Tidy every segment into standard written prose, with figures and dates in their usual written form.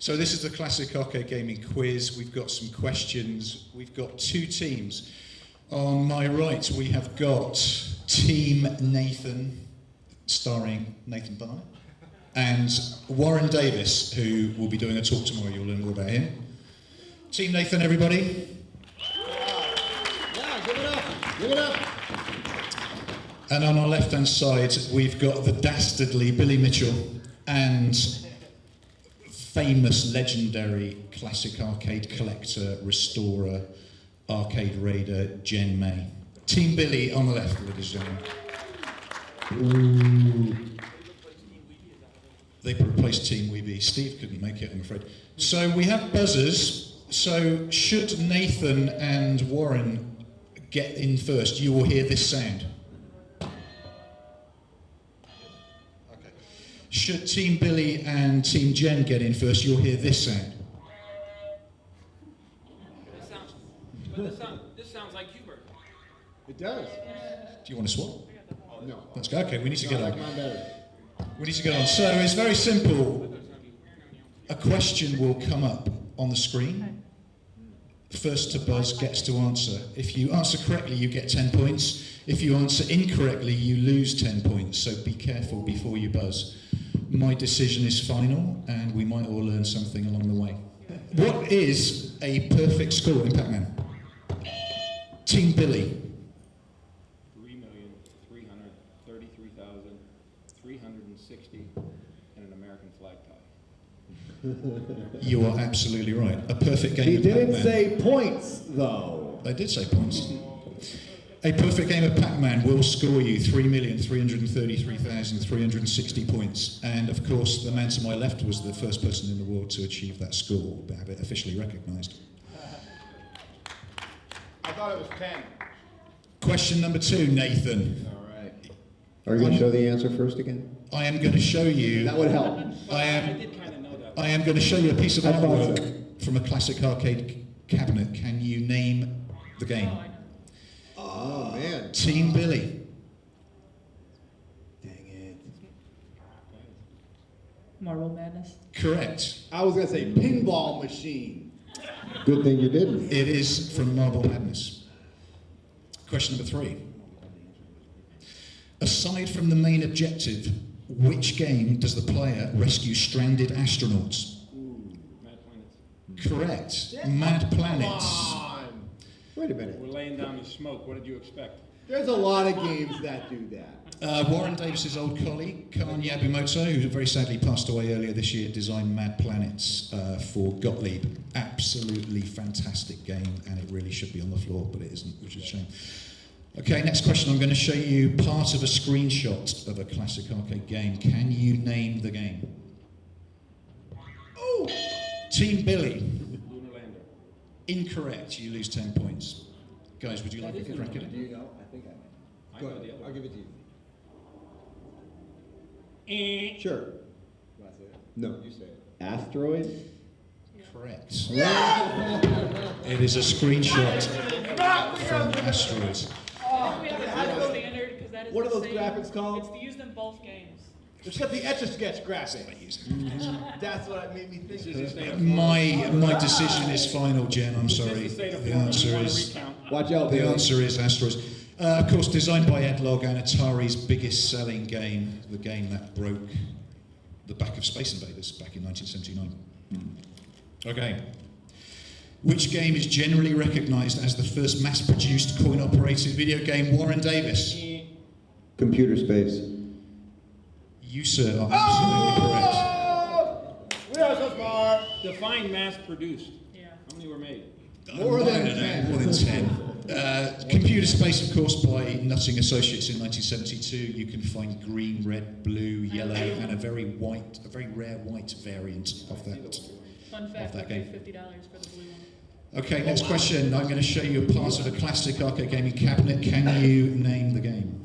So this is the classic arcade gaming quiz. We've got some questions. We've got two teams. On my right, we have got Team Nathan, starring Nathan Barnett, and Warren Davis, who will be doing a talk tomorrow. You'll learn more about him. Team Nathan, everybody. Yeah, give it up. Give it up. And on our left-hand side, we've got the dastardly Billy Mitchell and famous, legendary classic arcade collector, restorer, arcade raider, Jen May. Team Billy on the left, ladies and gentlemen. They replaced Team Weeby. Steve couldn't make it, I'm afraid. So we have buzzers. So should Nathan and Warren get in first, you will hear this sound. Should Team Billy and Team Jen get in first, you'll hear this sound. This sounds like Hubert. It does. Do you want to swap? No. Let's go. Okay, we need to get on. Like mine better. We need to get on. So it's very simple. A question will come up on the screen. First to buzz gets to answer. If you answer correctly, you get 10 points. If you answer incorrectly, you lose 10 points. So be careful before you buzz. My decision is final, and we might all learn something along the way. What is a perfect score in Pac-Man? Team Billy. 3,333,360 and an American flag tie. You are absolutely right. A perfect game He of didn't Pac-Man. say points, though. They did say points. A perfect game of Pac-Man will score you 3,333,360 points. And of course, the man to my left was the first person in the world to achieve that score, but have it officially recognized. I thought it was 10. Question number 2, Nathan. All right. Are you going to show the answer first again? I am going to show you. That would help. I did kind of know that. am going to show you a piece of I thought artwork from a classic arcade cabinet. Can you name the game? Oh, man. Team Billy. Dang it. Marble Madness. Correct. I was going to say pinball machine. Good thing you didn't. It is from Marble Madness. Question number 3. Aside from the main objective, which game does the player rescue stranded astronauts? Mad Planets. Correct. Mad Planets. Come on. Wait a minute. We're laying down the smoke. What did you expect? There's a lot of games that do that. Warren Davis's old colleague, Khan Yabumoto, who very sadly passed away earlier this year, designed Mad Planets for Gottlieb. Absolutely fantastic game, and it really should be on the floor, but it isn't, which is a shame. Okay, next question. I'm going to show you part of a screenshot of a classic arcade game. Can you name the game? Oh! Team Billy. Lunar Lander. Incorrect. You lose 10 points. Guys, would you like a crack at it? Do you know? I think I might. I Go know ahead. the other I'll give it to you. Sure. Do I say it? No. You say it. Asteroid? Correct. It is a screenshot from Asteroids. We have a gold standard because that is What are the those same. graphics called? It's used in both games. It's got the Etch-a-Sketch graphics. That's what made me think. My decision is final, Jen. I'm sorry. The answer is Watch out, the Billy. answer is Asteroids. Of course, designed by Ed Log and Atari's biggest selling game, the game that broke the back of Space Invaders back in 1979. Okay. Which game is generally recognized as the first mass-produced coin-operated video game? Warren Davis. Computer space. You, sir, are absolutely correct. We are so smart. Define mass-produced. Yeah. How many were made? More than I don't know, 10. More than 10. Computer Space, of course, by Nutting Associates in 1972. You can find green, red, blue, yellow, and a very rare white variant of that. Fun fact, that we paid game. $50 for the blue one. Okay, next question. I'm going to show you a part of a classic arcade gaming cabinet. Can you name the game?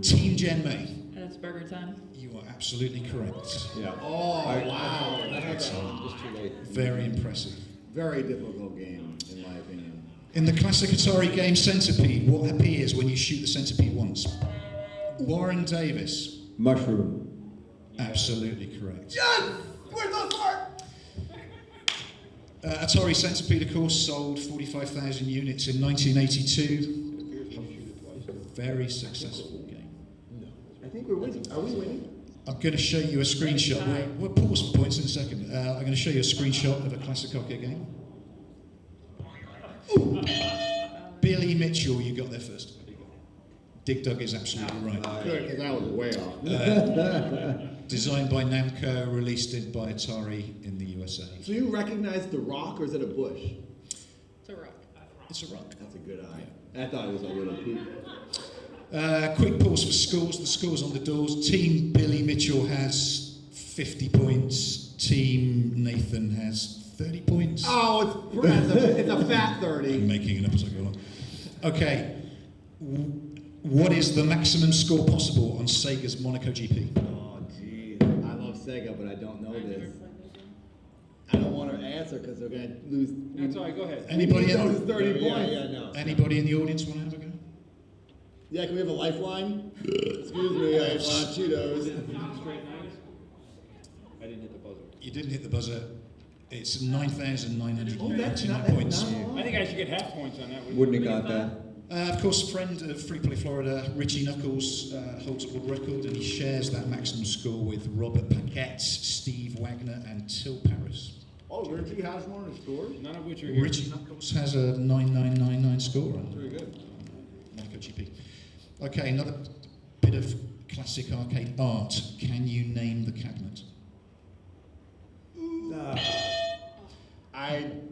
Team Jen May. And it's burger time. You are absolutely correct. Yeah. Oh, wow. Just too late. Very impressive. Very difficult game, in my opinion. In the classic Atari game Centipede, what appears when you shoot the centipede once? Warren Davis. Mushroom. Absolutely correct. Yes! Where's the smart? Atari Centipede, of course, sold 45,000 units in 1982. Very successful game. I think we're winning. Are we winning? I'm going to show you a screenshot. We'll pause for points in a second. I'm going to show you a screenshot of a classic arcade game. Ooh. Billy Mitchell, you got there first. Dig Dug is absolutely right. Good, because I was way off. Designed by Namco, released by Atari in the USA. So you recognize the rock, or is it a bush? It's a rock. It's a rock. That's a good eye. I thought it was a little poop. Quick pause for scores. The scores on the doors. Team Billy Mitchell has 50 points. Team Nathan has 30 points. Oh, it's a fat 30. I'm making it up as I go along. Okay. What is the maximum score possible on Sega's Monaco GP? Oh, geez. I love Sega, but I don't know this. I don't want to answer because they're going to lose. That's all right, go ahead. Anybody Those in, 30 points. no. anybody in the audience want to have a go? Yeah, can we have a lifeline? Excuse me, I want Cheetos. Straight nines? I didn't hit the buzzer. You didn't hit the buzzer. It's 9,999 Oh, that's not points. I think I should get half points on that. Wouldn't have got that. Of course, friend of Free Play Florida, Richie Knuckles, holds a world record, and he shares that maximum score with Robert Paquette, Steve Wagner, and Till Paris. Oh, Richie has more than scores? None of which are here. Richie Knuckles has a 9999 score on Very good. Monaco GP. Okay, another bit of classic arcade art. Can you name the cabinet?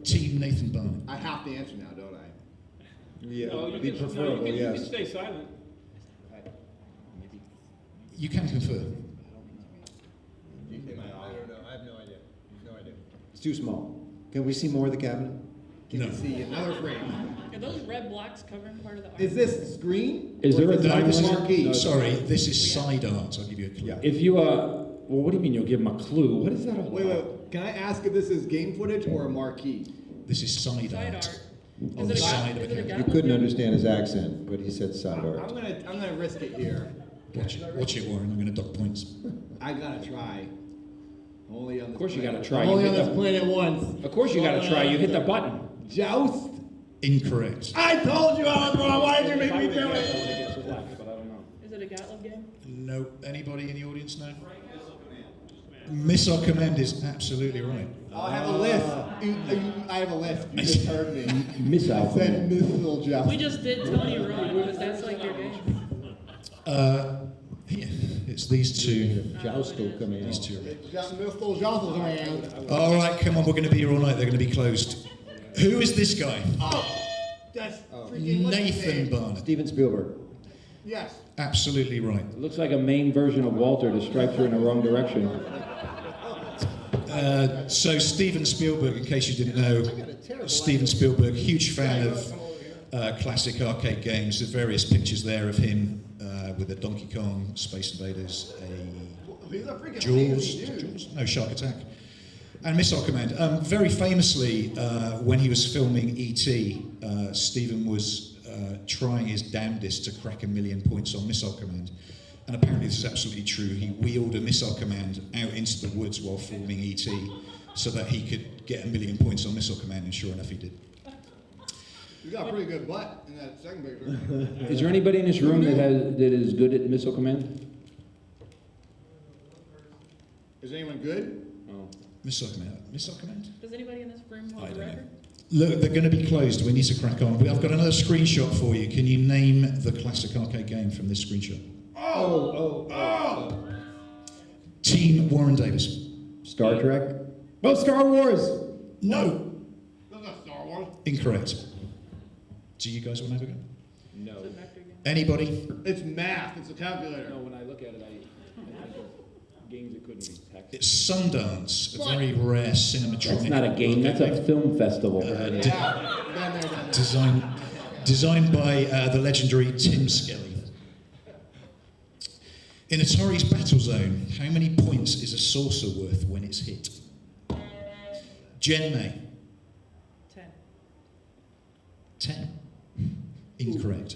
Team Nathan Barnett. I have to answer now, don't I? Yeah, No, you be can, preferable, no, you yes. can stay silent. You can confer. I don't know. I have no idea. No idea. It's too small. Can we see more of the cabinet? Can No. you see another frame? Are those red blocks covering part of the art? Is this screen? Is there Or a is No, time this limit? marquee? No, Sorry, this is side art. I'll give you a clue. Yeah. If you, well, what do you mean you'll give them a clue? What is that all Wait, about? wait. Can I ask if this is game footage or a marquee? This is side Side art. art. On Is the it a side gat- of is a it a cabinet. You gatling couldn't gun? understand his accent, but he said side art. I'm gonna risk it here. Watch it, Warren. I'm going to dock points. I gotta try. Only on this. Of course you planet. gotta try. I'm only You on hit this the- planet once. Of course you gotta try. You hit the button. Joust. Incorrect. I told you I was wrong. Why did you make me do it? But I don't know. Is it a gatling game? No. Anybody in the audience know? Missile Command is absolutely right. I have a list. I have a list. You just heard me. Miss I out. said missile joust. We just did Tony wrong, because that's like your game. Yeah, it's these two. Joust will come in. These two. Missile joust around. All right, come on. We're going to be here all night. They're going to be closed. Who is this guy? Oh, that's freaking what's his Nathan name? Barnett. Steven Spielberg. Yes. Absolutely right. It looks like a main version of Walter to strike you in the wrong direction. So Steven Spielberg, in case you didn't know, Steven Spielberg, huge fan of classic arcade games. There's various pictures there of him with a Donkey Kong, Space Invaders, He's a freaking Jaws, lazy dude. Jaws? No, Shark Attack, and Missile Command. Very famously, when he was filming E.T., Stephen was trying his damnedest to crack 1 million points on Missile Command. And apparently this is absolutely true. He wheeled a Missile Command out into the woods while filming E.T. so that he could get 1 million points on Missile Command, and sure enough he did. You got a pretty good butt in that second picture. Is there anybody in this room that is good at missile command? Is anyone good? Oh. Missile Command. Missile Command? Does anybody in this room I hold the don't know. record? Look, they're going to be closed. We need to crack on. I've got another screenshot for you. Can you name the classic arcade game from this screenshot? Team Warren Davis. Star Trek. Oh, Star Wars. No. That's not Star Wars. Incorrect. Do you guys want to have a go? No. Is it a vector game? Anybody? It's math. It's a calculator. No, when I look at it, I think of games that couldn't be text. It's Sundance, a very rare cinematronic. That's not a game, that's a film festival. Down there. Designed by the legendary Tim Skelly. In Atari's Battlezone, how many points is a saucer worth when it's hit? Jen May. 10. 10. Incorrect.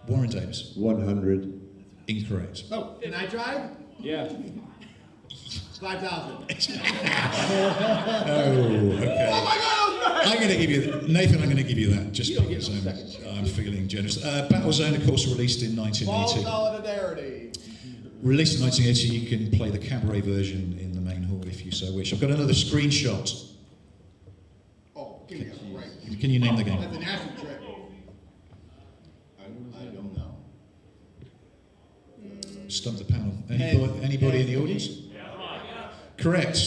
Warren Davis. 100. Incorrect. Oh, can I drive? Yeah. 5,000. Oh, okay. Oh my God, I'm going to give you Nathan. I'm going to give you that just You don't get because no seconds. I'm feeling generous. Battlezone, of course, released in Ball 1980. solidarity. Released in 1980, you can play the cabaret version in the main hall if you so wish. I've got another screenshot. Oh, give me a break. Can you name the game? That's an acid trip. I don't know. Stump the panel. Anybody in the audience? Correct.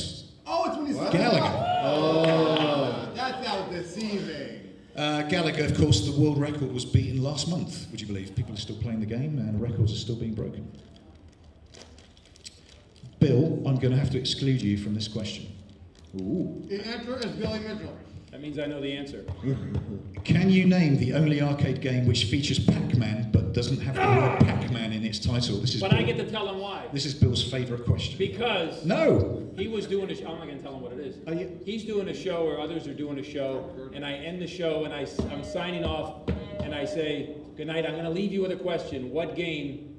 Oh, it's when he's Gallagher. Oh, that sounds deceiving. Gallagher, of course, the world record was beaten last month, would you believe? People are still playing the game and records are still being broken. Bill, I'm going to have to exclude you from this question. Ooh. The answer is Billy Mitchell. That means I know the answer. Can you name the only arcade game which features Pac-Man but doesn't have the word Pac-Man in its title? This is But Bill. I get to tell him why. This is Bill's favourite question. Because No! he was doing a show. I'm not going to tell him what it is. Are you- He's doing a show or others are doing a show, and I end the show and I'm signing off, and I say, good night, I'm going to leave you with a question. What game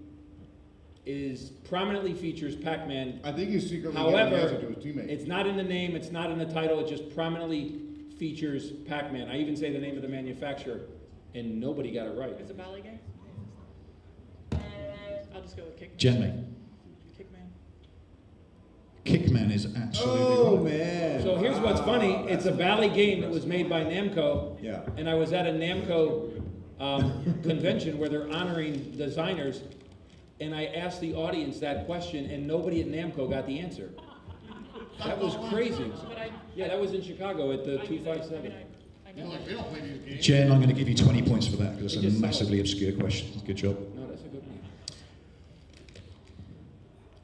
prominently features Pac-Man? I think he's secretly giving the answer However, to his teammate. it's not in the name, it's not in the title, it just prominently features Pac-Man. I even say the name of the manufacturer, and nobody got it right. Is it Ballet game? I'll just go with Kickman. Gently. Kickman. Kickman is absolutely Oh, right. man. So here's what's funny, it's a Bally game that was made by Namco. Yeah. And I was at a Namco convention where they're honoring designers, and I asked the audience that question, and nobody at Namco got the answer. That was crazy. But Yeah, that was in Chicago at the I knew that. 257. I They're know like, that. they don't play these games. Jen, I'm going to give you 20 points for that because It it's a just massively obscure question. Good job. No, that's a good one.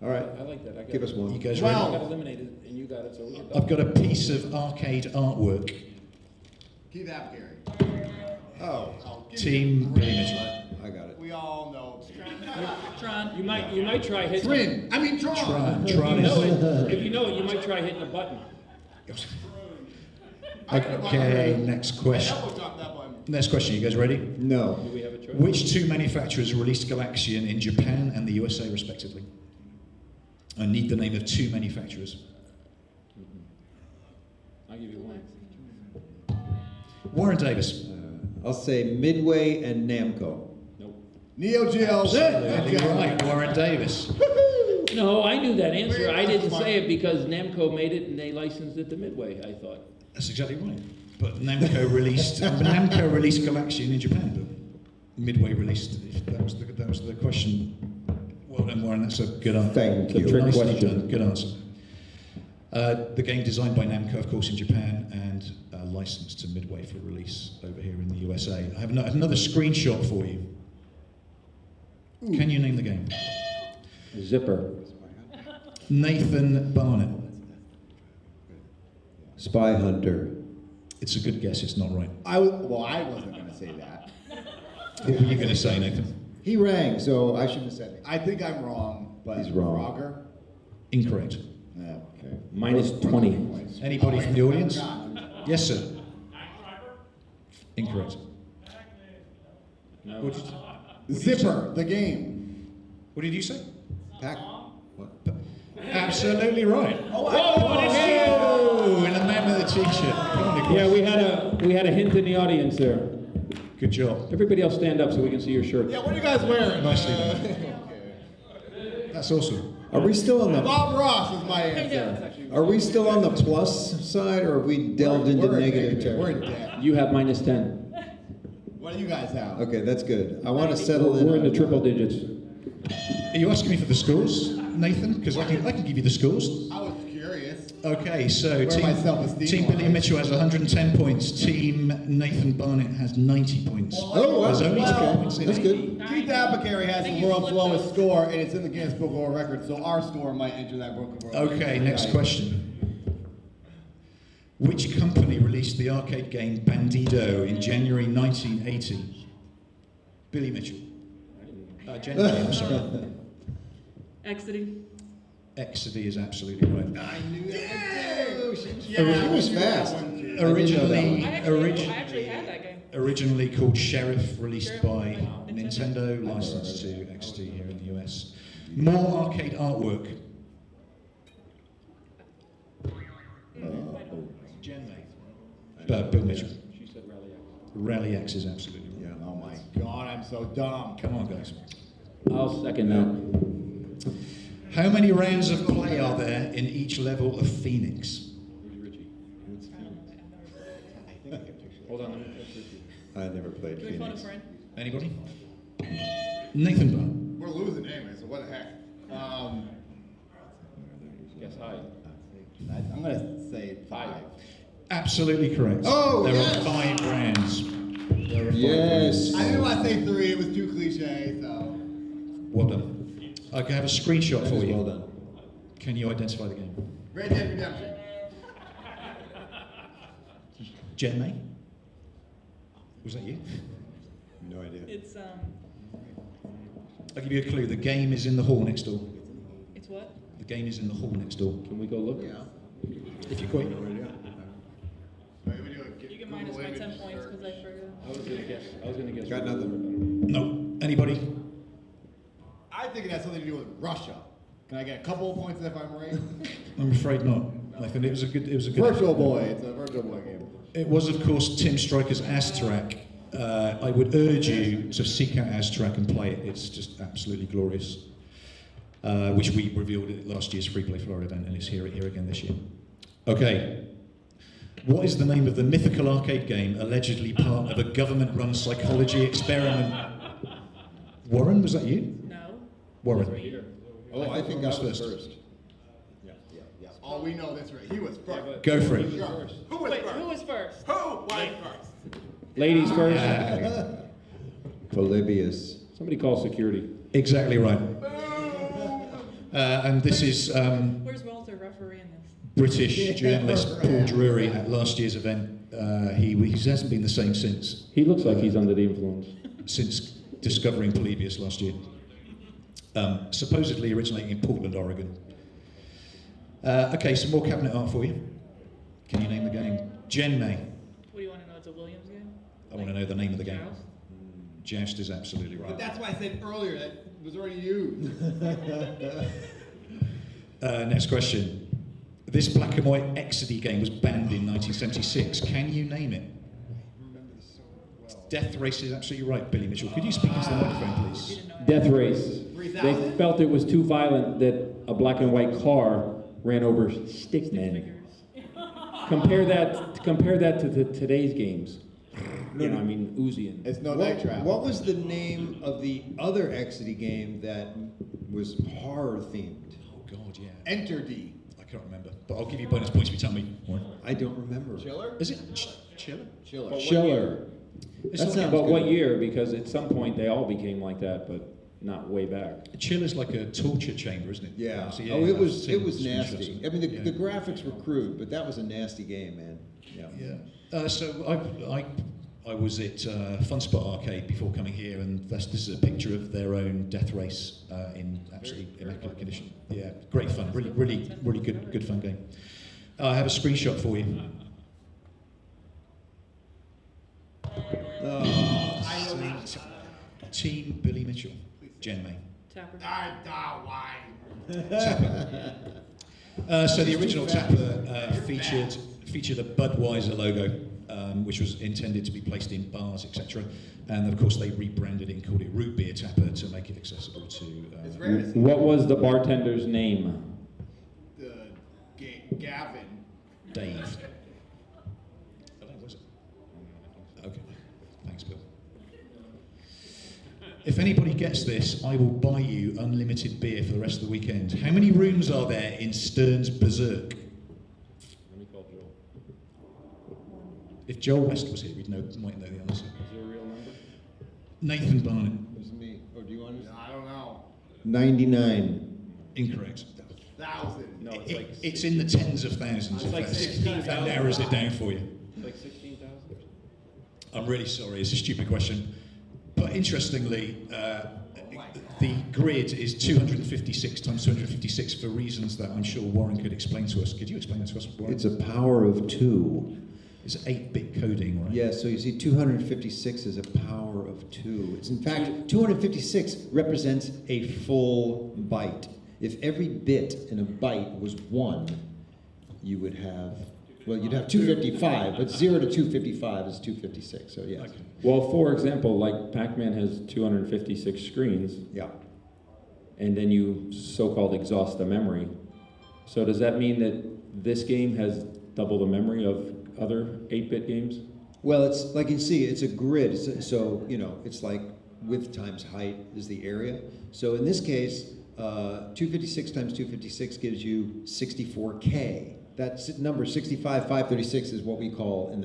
All right. I like that. I got Give it. us one. You guys I ready? got eliminated, and you got it, so we get I've got a piece of arcade artwork. Keith Apgary. Oh, Oh, give me Team a break. Billy Mitchell. I got it. We all know. Tron. You might try hitting. Tron. I mean, Tron. Tron If you know is... it, if you know it, you might try hitting a button. Okay, next question. Elbow drop that button. Next question, you guys ready? No. Do we have a choice? Which two manufacturers released Galaxian in Japan and the USA respectively? I need the name of two manufacturers. I'll give you one. Warren Davis. I'll say Midway and Namco. Nope. Neo Geo. Absolutely right, Warren Davis. No, I knew that answer. I didn't say it because Namco made it and they licensed it to Midway, I thought. That's exactly right. But Namco released Galaxian in Japan, but Midway released. That was the question. Well done, Warren. That's a good answer. Thank you. Trick Nicely question. done. Good answer. The game designed by Namco, of course, in Japan, and licensed to Midway for release over here in the USA. I have another screenshot for you. Ooh. Can you name the game? Zipper. Nathan Barnett. Spy Hunter. It's a good guess. It's not right. I wasn't going to say that. What were you going to say, Nathan? He rang, so I shouldn't have said it. I think I'm wrong, but He's wrong. Frogger? Incorrect. Yeah, okay. Minus 20. Anybody from the audience? God. Yes, sir. Incorrect. No. What did, Zipper, the game. what did you say? Pac. What? Absolutely right. Oh, Oh, in the man with the t-shirt. Come on, Nicholas. Yeah, we had a hint in the audience there. Good job. Everybody else stand up so we can see your shirt. Yeah, what are you guys wearing? Nicely done. That's awesome. Are we still on the Bob Ross is my answer. Are we still on the plus side, or have we delved into We're in negative We're in territory? debt. You have minus 10. What do you guys have? Okay, that's good. I want to settle in. We're in the on- triple digits. Are you asking me for the scores, Nathan? Because I can give you the scores. I was curious. Okay, so Where my self-esteem Team Billy lies. Mitchell has 110 points. Team Nathan Barnett has 90 points. Oh, wow. There's only 2 points in That's it. good. Keith Apicary has the world's lowest score, and it's in the Guinness Book of World Records, so our score might enter that book of world records. Okay, next question. Which company released the arcade game Bandido in January 1980? Billy Mitchell. January, I'm sorry. Exidy. Exidy is absolutely right. I knew that. She was fast. Originally, I actually had that game. originally called Sheriff, released Sheriff by by Nintendo. Nintendo, licensed to XD here in the US. More arcade artwork. Jen May. Bill Mitchell. She said Rally X. Rally X is absolutely right. Yeah, oh my God, I'm so dumb. Come on, guys. I'll second that. How many rounds of play are there in each level of Phoenix? Where's Richie? I think I can picture Hold on, let me ask Richie. I never played Do we phone a Phoenix. friend? Anybody? Nathan Brown. We're losing anyway, so what the heck? Guess hi. I'm gonna say 5. Absolutely correct. Oh, there yes! are 5 rounds. There are 5 Yes. rounds. I didn't want to say 3, it was too cliche, so. Well done. I can have a screenshot That for is you. well done. Can you identify the game? Red Dead Redemption. Jen May? Was that you? No idea. It's I'll give you a clue. The game is in the hall next door. it's what? The game is in the hall next door. Can we go look? Yeah. If you're quick. You get minus my 10 points because I forgot. I was gonna guess. Got nothing. No. Anybody? I think it has something to do with Russia. Can I get a couple of points if I'm right? I'm afraid not. Nathan, it was a good. Virtual Boy. It's a Virtual Boy game. It was, of course, Tim Stryker's Aztrack. I would urge you to seek out Aztrack and play it. It's just absolutely glorious. Which we revealed at last year's Free Play Florida event, and it's here again this year. Okay. What is the name of the mythical arcade game allegedly part of a government-run psychology experiment? Warren, was that you? No. Warren. Here. Oh, I think I was first. Yeah. Oh, we know this right. He was first. Go for it. Sure. Who was Wait, first? who was first? Who was first? Ladies first. Polybius. Somebody call security. Exactly right. And this is Where's Walter, referee in this? British journalist Paul Drury at last year's event. He hasn't been the same He looks like he's under the influence. since discovering Polybius last year. Supposedly originating in Portland, Oregon. Okay, some more cabinet art for you. Can you name the game? Jen May. What do you want to know? It's a Williams game? I want to know the name of the game. Joust? Joust is absolutely But right. that's why I said earlier that was already used. Next question. This black and white Exidy game was banned in 1976. Can you name it? Death Race is absolutely right, Billy Mitchell. Could you speak into the microphone, You please? didn't know Death Race. 3,000? They felt it was too violent that a black and white car ran over stickmen. figures. Compare that to today's games. You know, I mean, Uzi and It's no night trap. What was the name of the other Exidy game that was horror themed? Oh, God, yeah. Enter D. I can't remember. But I'll give you bonus points if you tell me. Warren. I don't remember. Chiller? Is it Chiller? Chiller. Schiller. It's That like- sounds But what good. year? Because at some point they all became like that, but not way back. Chiller's like a torture chamber, isn't it? Yeah. So, Oh, it I've was seen nasty. screenshots. I mean, Yeah. the graphics were crude, but that was a nasty game, man. Yeah. Yeah. So I was at Fun Spot Arcade before coming here, and this is a picture of their own Death Race in absolutely immaculate condition. Yeah, great fun. Really good fun game. I have a screenshot for you. Team Billy Mitchell, Jen May. Tapper. Why? So the original Tapper featured a Budweiser logo, which was intended to be placed in bars, etc. And of course, they rebranded it and called it Root Beer Tapper to make it accessible to. It's rare to see What was the bartender's name? the Gavin. Dave. Oh, was it? Okay. Thanks, Bill. If anybody gets this, I will buy you unlimited beer for the rest of the weekend. How many rooms are there in Stern's Berserk? Let me call Joel. If Joel West was here, might know the answer. Is there a real number? Nathan Barnett. It was me. Oh, do you want to? I don't know. 99. Incorrect. 1,000. No, it's like It's in the tens of thousands. It's like 16,000. That narrows it down for you. like 16,000. I'm really sorry, it's a stupid question. But interestingly, the grid is 256 times 256 for reasons that I'm sure Warren could explain to us. Could you explain that to us, Warren? It's a power of 2. It's 8-bit coding, right? Yeah, so you see 256 is a power of 2. It's in fact, 256 represents a full byte. If every bit in a byte was 1, you would have, well, you'd have 255, but 0 to 255 is 256, so yes. Okay. Well, for example, like Pac-Man has 256 screens, Yeah. and then you so-called exhaust the memory. So does that mean that this game has double the memory of other 8-bit games? Well, it's like you see, it's a grid. So, you know, it's like width times height is the area. So in this case, 256 times 256 gives you 64K. That number 65,536 is what we call in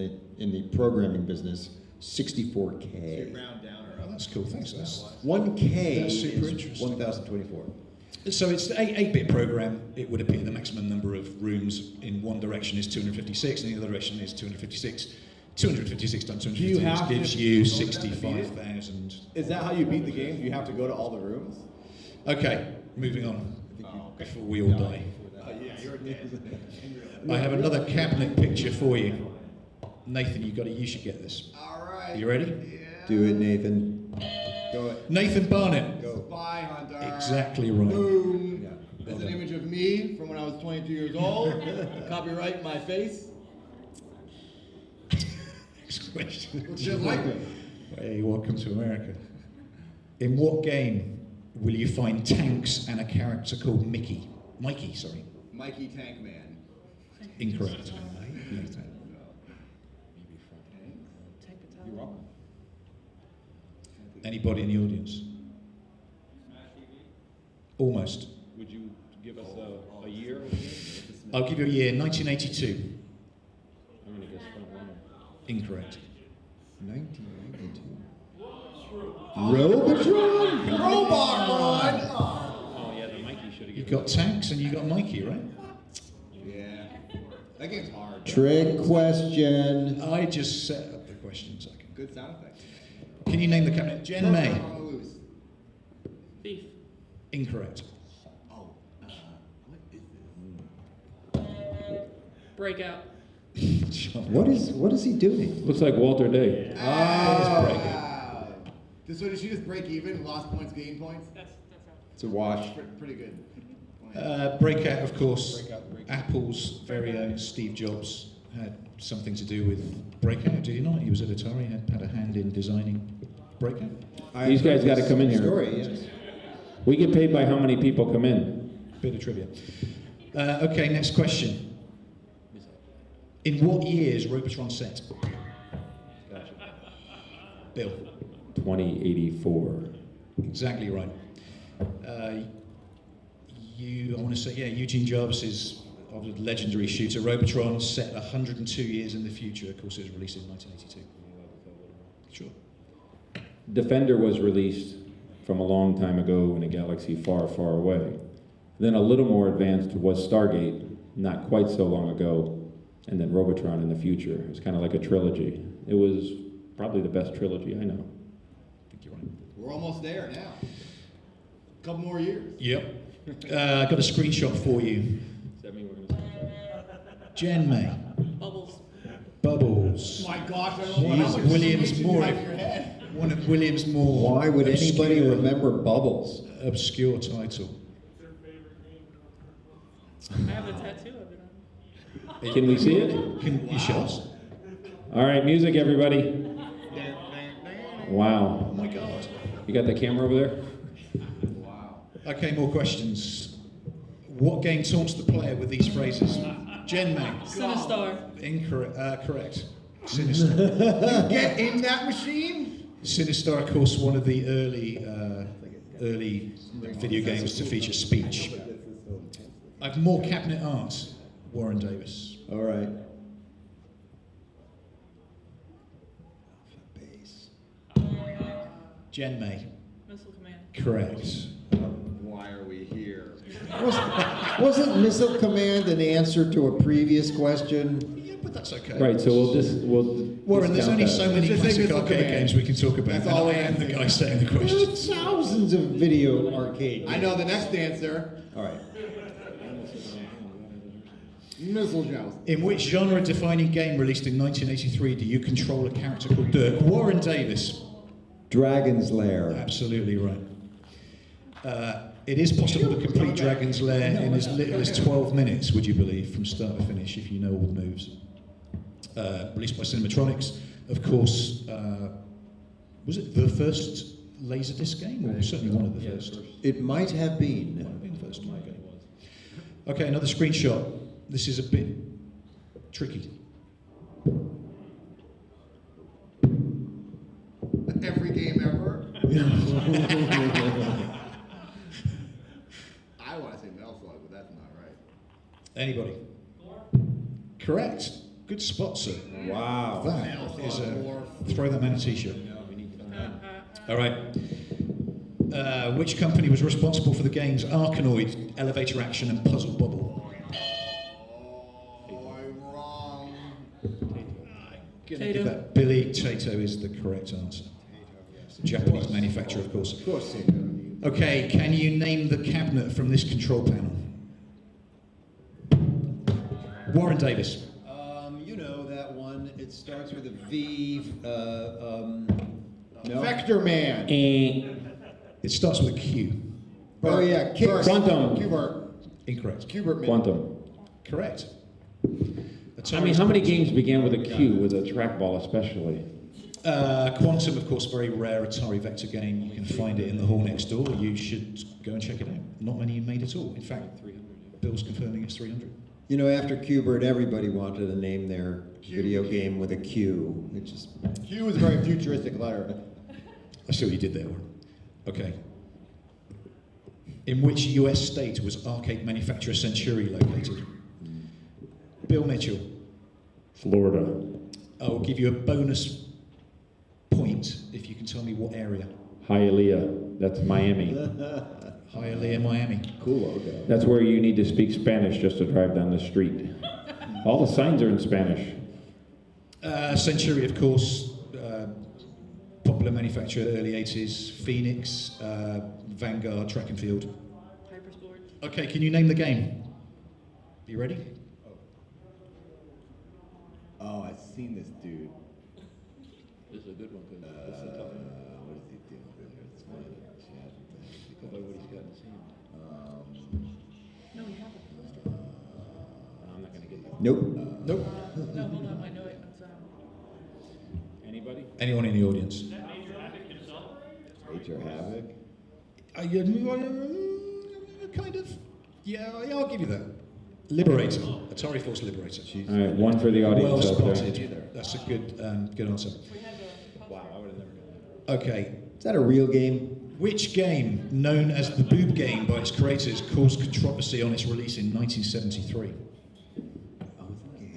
the programming business 64K. Round down or Oh, up. that's cool. Thanks. That's 1K That's super is interesting. 1024. So it's an 8-bit program. It would appear the maximum number of rooms in one direction is 256, and the other direction is 256. 256 times Do you 256 have to gives you go down to beat it? 65,000. Is that how you beat the game? Do you have to go to all the rooms? Okay, moving on. Oh, Before we all die. yeah, you're dead. I have another cabinet picture for you. Nathan, you should get this. All right. You ready? Yeah. Do it, Nathan. Go it. Nathan Barnett. Go. Spy Hunter. Exactly right. Boom. Yeah. There's an image of me from when I was 22 years old. Copyright my face. Next question. What's it like? Hey, welcome to America. In what game will you find tanks and a character called Mickey? Mikey, sorry. Mikey Tank Man. Incorrect. You're welcome. Anybody in the audience? Almost. Would you give us a year? I'll give you a year, 1982. I'm gonna guess front runner. Incorrect. 1992. Robotron! Robot Run! Oh yeah, the Mikey should have You given. got tanks and you got Mikey, right? Yeah. That game's hard. Trick question. I just set up the questions. Good sound effect. Can you name the cabinet? Jen May. On the loose. Beef. Incorrect. Oh. What is this? Breakout. John. What is he doing? Looks like Walter Day. Ah. So did she just break even? Lost points, gain points? That's how. It's a wash. Pretty good. Breakout, of course. Apple's very own Steve Jobs had something to do with Breakout, did he not? He was at Atari, had a hand in designing Breakout. These guys got to come in here. Story, yes. We get paid by how many people come in. Bit of trivia. Okay, next question. In what year is Robotron set? Bill. 2084. Exactly right. I want to say, Eugene Jarvis is of the legendary shooter Robotron, set 102 years in the future. Of course, it was released in 1982. Sure. Defender was released from a long time ago in a galaxy far, far away. Then a little more advanced was Stargate, not quite so long ago, and then Robotron in the future. It was kind of like a trilogy. It was probably the best trilogy I know. I think you're right. We're almost there now. Couple more years. Yep. I got a screenshot for you. Does that mean we're gonna? Jen May. Bubbles. Bubbles. My gosh, I don't know how Jeez, much Williams information you more. have in your head. One of Williams' more. Why would anybody obscure- remember Bubbles? Obscure title. I have a tattoo of it on. Can we see it? Can you show us? All right, music, everybody. Oh Wow. my God. You got the camera over there? Wow. Okay, more questions. What game taunts the player with these phrases? Jen May. Sinistar. Incorrect. Correct. Sinister. Get in that machine? Sinistar, of course, one of the early video games to feature speech. I have more cabinet art. Warren Davis. All right. Jen May. Missile Command. Correct. Why are we here? Wasn't Missile Command an answer to a previous question? Yeah, but that's okay. Right, so we'll Warren, there's discount only that. so many Let's just say classic Missile arcade Command. games we can talk about. That's and all I we am the answer. guy saying the There are question. thousands of video arcade games. I know the next answer. All right. Missile joust. In which genre-defining game released in 1983 do you control a character called Dirk? Warren Davis. Dragon's Lair. Absolutely right. It is possible to complete Dragon's Lair in as little as 12 minutes, would you believe, from start to finish, if you know all the moves. Released by Cinematronics. Of course, was it the first Laserdisc game? Or certainly one of the first. It might have Might been. have been the first one. Okay, another screenshot. This is a bit tricky. Every game ever. I want to say Metal Slug, but that's not right. Anybody? Correct. Good spot, sir. Wow. That is a throw that man a t-shirt. All right. Which company was responsible for the games Arkanoid, Elevator Action, and Puzzle Bobble? Oh, I'm wrong. Gonna give that. Billy Tato is the correct answer. Japanese manufacturer, of course. Of course, Okay, can you name the cabinet from this control panel? Warren Davis. You know that one. It starts with a V. No. Vector Man. It starts with a Q. Oh yeah, Kicks. Quantum. Qbert. Incorrect. Qbert Man. Quantum. Correct. I mean, how many games began with a Q, with a trackball especially? Quantum, of course, very rare Atari vector game. You can find it in the hall next door. You should go and check it out. Not many made at all. In fact, Bill's confirming it's 300. You know, after Qbert, everybody wanted to name their video game with a Q. It just Q is a very futuristic letter. I see what you did there, Warren. Okay. In which US state was arcade manufacturer Century located? Bill Mitchell. Florida. I'll give you a bonus point if you can tell me what area. Hialeah. That's Miami. Hialeah, Miami. cool. Okay. That's where you need to speak Spanish just to drive down the street. All the signs are in Spanish. Century, of course, popular manufacturer early 80s. Phoenix, Vanguard, Track and Field. Hypersport. Okay, can you name the game? You ready? Oh, I've seen this dude. This is a good one, because this is a tough one. What is he doing here? It's funny. Go by what he's got in his hand. No, we haven't. I'm not going to get you. Nope. Nope. No, hold on, I know it. It's, Anybody? Anyone in the audience? Nature Havoc. Kind of. Yeah, I'll give you that. Liberator. Atari Force Liberator. All right, one for the Well audience out there. spotted. That's a good answer. we had the. Wow, I would have never gotten that. Okay. Is that a real game? Which game, known as the Boob Game by its creators, caused controversy on its release in 1973?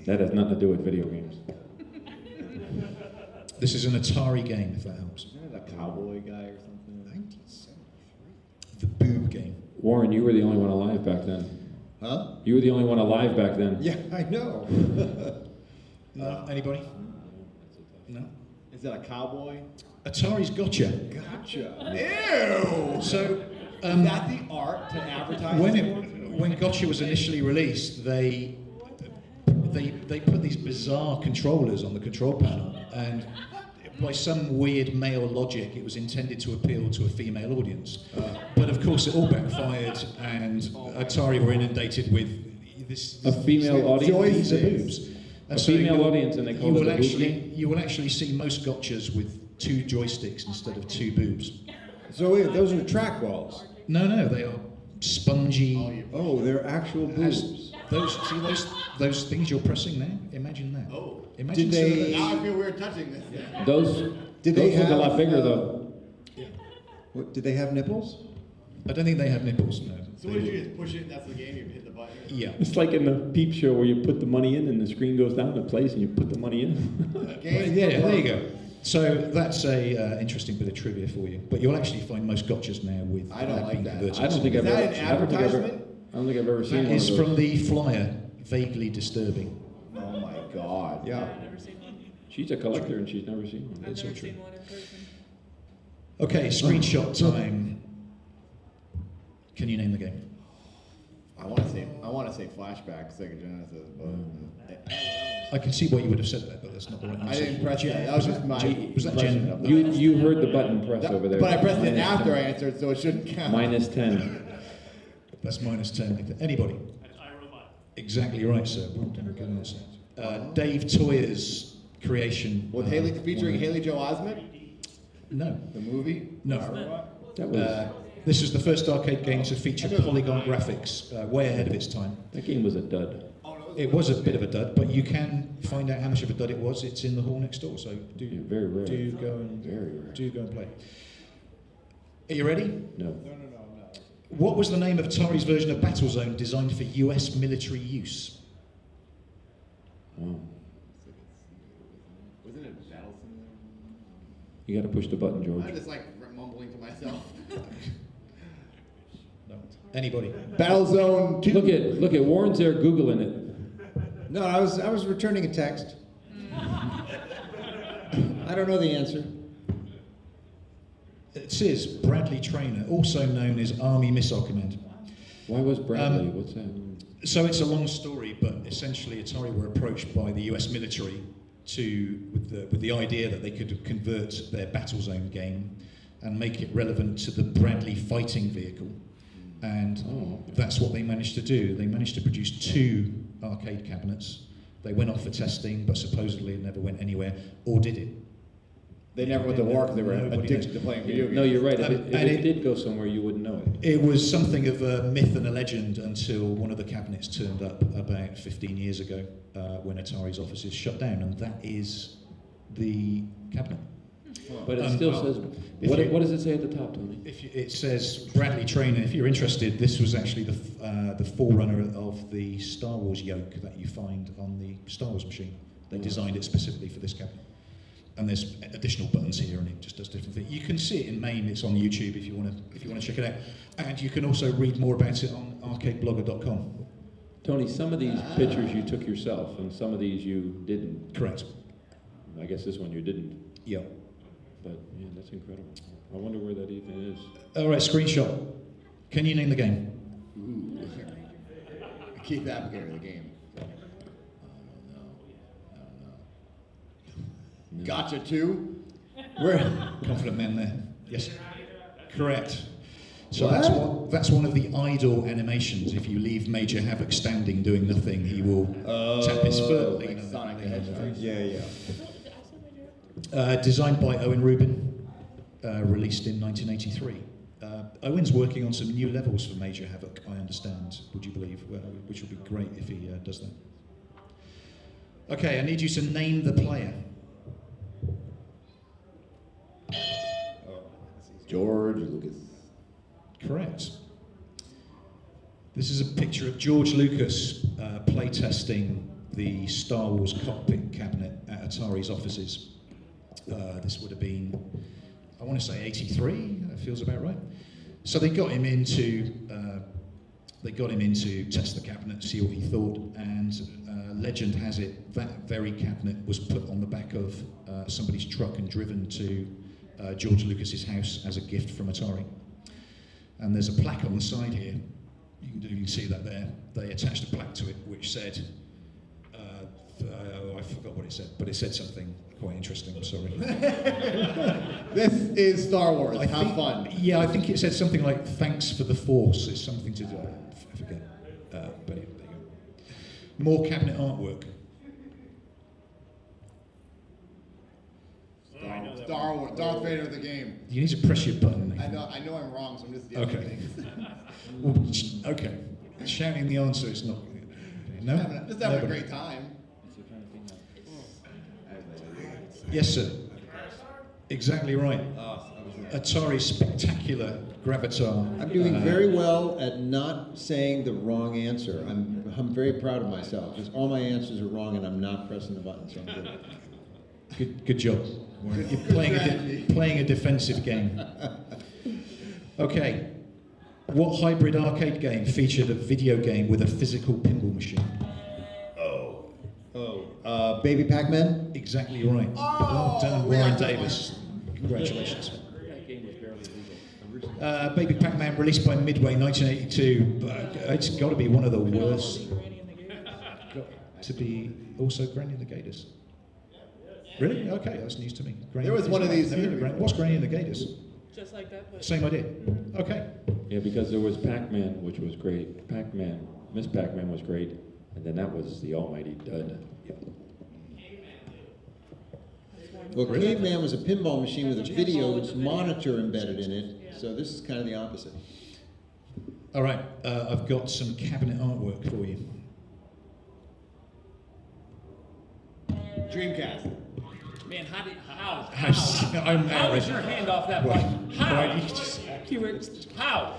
That has nothing to do with video games. This is an Atari game, if that helps. Isn't it a cowboy guy or something? 1973. The Boob Game. Warren, you were the only one alive back then. Huh? You were the only one alive back then. Yeah, I know. No? Anybody? No? Is that a cowboy? Atari's Gotcha. Gotcha. Ew! So, Is that the art to advertise? when Gotcha was initially released, they put these bizarre controllers on the control panel, and by some weird male logic, it was intended to appeal to a female audience. But of course, it all backfired, and Atari were inundated with this. A female audience? These are boobs. A female audience, and they call it the boob game? You will actually see most Gotchas with 2 joysticks instead of 2 boobs. So wait, those are track balls. No, they are spongy. Oh, they're actual As boobs. those things you're pressing there. Imagine that. Oh. Imagine Did some of they- those. Now I feel weird touching this. Those Did they look a have, lot bigger, though. What, did they have nipples? I don't think they have nipples. No. So what did you just push it and that's the game? You hit the button? Yeah. It's like in the peep show where you put the money in and the screen goes down and it plays and you put the money in. Game. Yeah, there you go. So that's a interesting bit of trivia for you. But you'll actually find most Gotchas now with. I don't like being that. converted. I don't think Is I've that ever. an I don't think I've ever. advertisement? I don't think I've ever seen That one of is those. from the flyer. Vaguely disturbing. Oh my god. Yeah. I've never seen one. She's a collector and she's never seen one. I've It's never all true. seen one in person. Okay, screenshot time. Can you name the game? I want to say Flashback, Sega Genesis, but I can see why you would have said that, but that's not the right I answer. didn't press that. That was just my Was that impression Jen? of it. You heard the button press over there. But I pressed it Minus after 10. I answered, so it shouldn't count. Minus 10. That's minus 10. Anybody? Exactly right, sir. Well done. Good answer. Dave Toyer's creation. With Haley featuring Haley Joel Osment, No. the movie. No. That was This is the first arcade game to feature polygon graphics, way ahead of its time. that game was a dud. It was a bit of a dud, but you can find out how much of a dud it was. It's in the hall next door, so Yeah, very rare. do go and Very rare. do go and play. Are you ready? No. What was the name of Atari's version of Battlezone designed for US military use? Oh. Wasn't it Battle Simulator? You got to push the button, George. I'm just like mumbling to myself. No. Anybody? Battlezone 2. Look at Warren's there googling it. No, I was returning a text. I don't know the answer. It says Bradley Traynor, also known as Army Missile Command. Why was Bradley? What's that? So it's a long story, but essentially Atari were approached by the US military with the idea that they could convert their Battlezone game and make it relevant to the Bradley fighting vehicle. And that's what they managed to do. They managed to produce 2 arcade cabinets. They went off for testing, but supposedly it never went anywhere. Or did it? They never went to war because they were Nobody addicted knows. to playing video games. No, you're right. If And it it- did go somewhere, you wouldn't know it. It was something of a myth and a legend until one of the cabinets turned up about 15 years ago when Atari's offices shut down, and that is the cabinet. But it still well, says. if What, you- what does it say at the top, Tony? It says Bradley Traynor. If you're interested, this was actually the forerunner of the Star Wars yoke that you find on the Star Wars machine. They designed it specifically for this cabinet. And there's additional buttons here, and it just does different things. You can see it in MAME. It's on YouTube if you want to check it out. And you can also read more about it on arcadeblogger.com. Tony, some of these pictures you took yourself, and some of these you didn't. Correct. I guess this one you didn't. Yeah. But yeah, that's incredible. I wonder where that even is. All right, screenshot. Can you name the game? Ooh. Keith Applicator of the game. No. Gotcha 2. We're confident man there. Yes. Correct. So What? that's one of the idle animations. If you leave Major Havoc standing doing nothing, he will tap his foot. Like Sonic the Hedgehog. Yeah. Designed by Owen Rubin, released in 1983. Owen's working on some new levels for Major Havoc, I understand, would you believe, which would be great if he does that. Okay, I need you to name the player. George Lucas. Correct. This is a picture of George Lucas playtesting the Star Wars cockpit cabinet at Atari's offices. This would have been, I want to say 83. That feels about right. So they got him in to test the cabinet, see what he thought, and legend has it that very cabinet was put on the back of somebody's truck and driven to George Lucas's house as a gift from Atari. And there's a plaque on the side here. You can see that there. They attached a plaque to it which said, I forgot what it said, but it said something quite interesting. I'm sorry. This is Star Wars. I Have think- fun. Yeah, I think it said something like "Thanks for the Force." It's something to do. I forget. But there you go. More cabinet artwork. Star Wars. Darth Vader of the game. You need to press your button. I know I'm wrong, so I'm just yelling Okay. things. Well, okay. Shouting the answer is not. No. Just having a Nobody? great time. Yes, sir. Exactly right. Atari's spectacular Gravatar. I'm doing very well at not saying the wrong answer. I'm very proud of myself because all my answers are wrong and I'm not pressing the button, so I'm good. Good job. You're playing a defensive game. Okay. What hybrid arcade game featured a video game with a physical pinball machine? Baby Pac-Man? Exactly right. Well done, Warren Davis. Congratulations. That game was barely legal. Baby Pac-Man released by Midway 1982. It's got to be one of the Could also worst. be Granny and the Gators. Got to be also Granny and the Gators. Really? Okay, that's news to me. Granny There was one of these Never heard here of Granny. What's Granny and the Gators? Just like that, but. Same idea. Okay. Yeah, because there was Pac-Man, which was great. Pac-Man, Miss Pac-Man was great, and then that was the almighty dud. Well, Caveman was a pinball machine with a video monitor embedded in it, so this is kind of the opposite. All right. I've got some cabinet artwork for you. Dreamcast. Man, how? I'm How was outraged. your hand off that Why- button? How? why do you just- Qbert. How?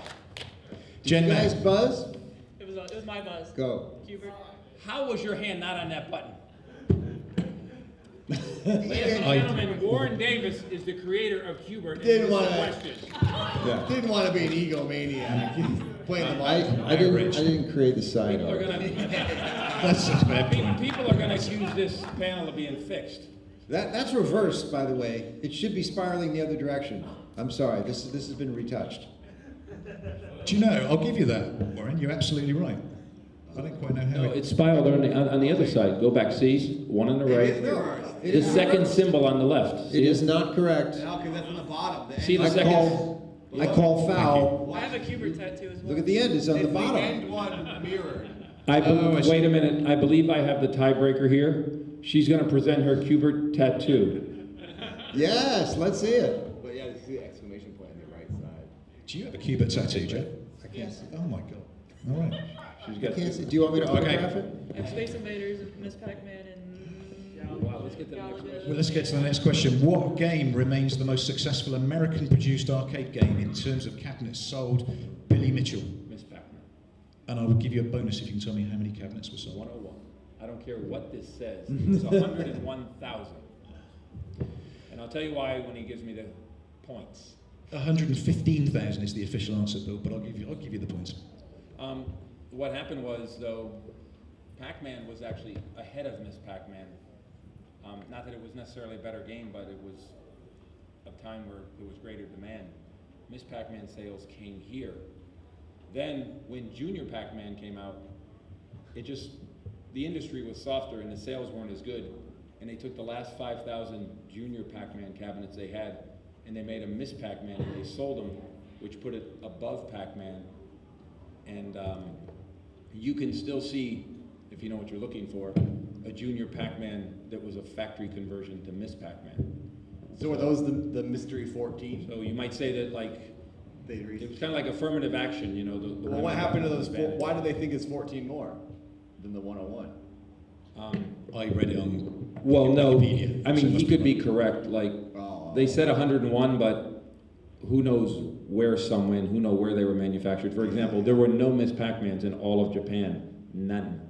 Jen You guys May. buzz? It was my buzz. Go. Qbert. How was your hand not on that button? Ladies and I- gentlemen, Warren Davis is the creator of Qbert. and Didn't this is the wanna- question. Yeah. Didn't want to be an egomaniac. Playing the I monitor. didn't create the side People are art. gonna, That's a fair point. people are gonna accuse this panel of being fixed. That's reversed, by the way. It should be spiraling the other direction. I'm sorry, this has been retouched. Do you know, I'll give you that, Warren. You're absolutely right. I don't quite know how No, it's spiraled on the other side. Go back, see? One on the right. It The is second reversed. symbol on the left. It See is not correct. No, because that's on the bottom. The See end- the I second? call foul. I have a Qbert tattoo as well. Look at the end, it's on the It's the bottom. end one mirrored. I see. Wait a minute. I believe I have the tiebreaker here. She's going to present her Qbert tattoo. Yes, let's see it. But yeah, you see the exclamation point on the right side. Do you have a Qbert tattoo, Joe? I can't see. Oh my God. All right. She's I got. can't see. Do you want me to Okay. autograph it? And Space Invaders and Miss Pac-Man and. Wow, let's get to the next Galaga. Well, let's get to the next question. What game remains the most successful American-produced arcade game in terms of cabinets sold? Billy Mitchell. Miss Pac-Man. And I will give you a bonus if you can tell me how many cabinets were sold. 101. I don't care what this says. It's 101,000. And I'll tell you why when he gives me the points. 115,000 is the official answer, Bill, but I'll give you the points. What happened was, though, Pac-Man was actually ahead of Miss Pac-Man. Not that it was necessarily a better game, but it was a time where there was greater demand. Miss Pac-Man sales came here. Then, when Junior Pac-Man came out, the industry was softer and the sales weren't as good. And they took the last 5,000 Junior Pac-Man cabinets they had, and they made a Miss Pac-Man, and they sold them, which put it above Pac-Man. And you can still see, if you know what you're looking for, a Junior Pac-Man that was a factory conversion to Miss Pac-Man. So were those the mystery 14? So you might say that, like, They it was reached. kind of like affirmative action, you know. Well, what happened to those? bad. Why do they think it's 14 more than the 101? I read it on Well, no. Wikipedia, I so it mean, he must could be be correct. Like, Oh. they said 101, but who knows where some went, who know where they were manufactured. For example, there were no Miss Pac-Mans in all of Japan. None.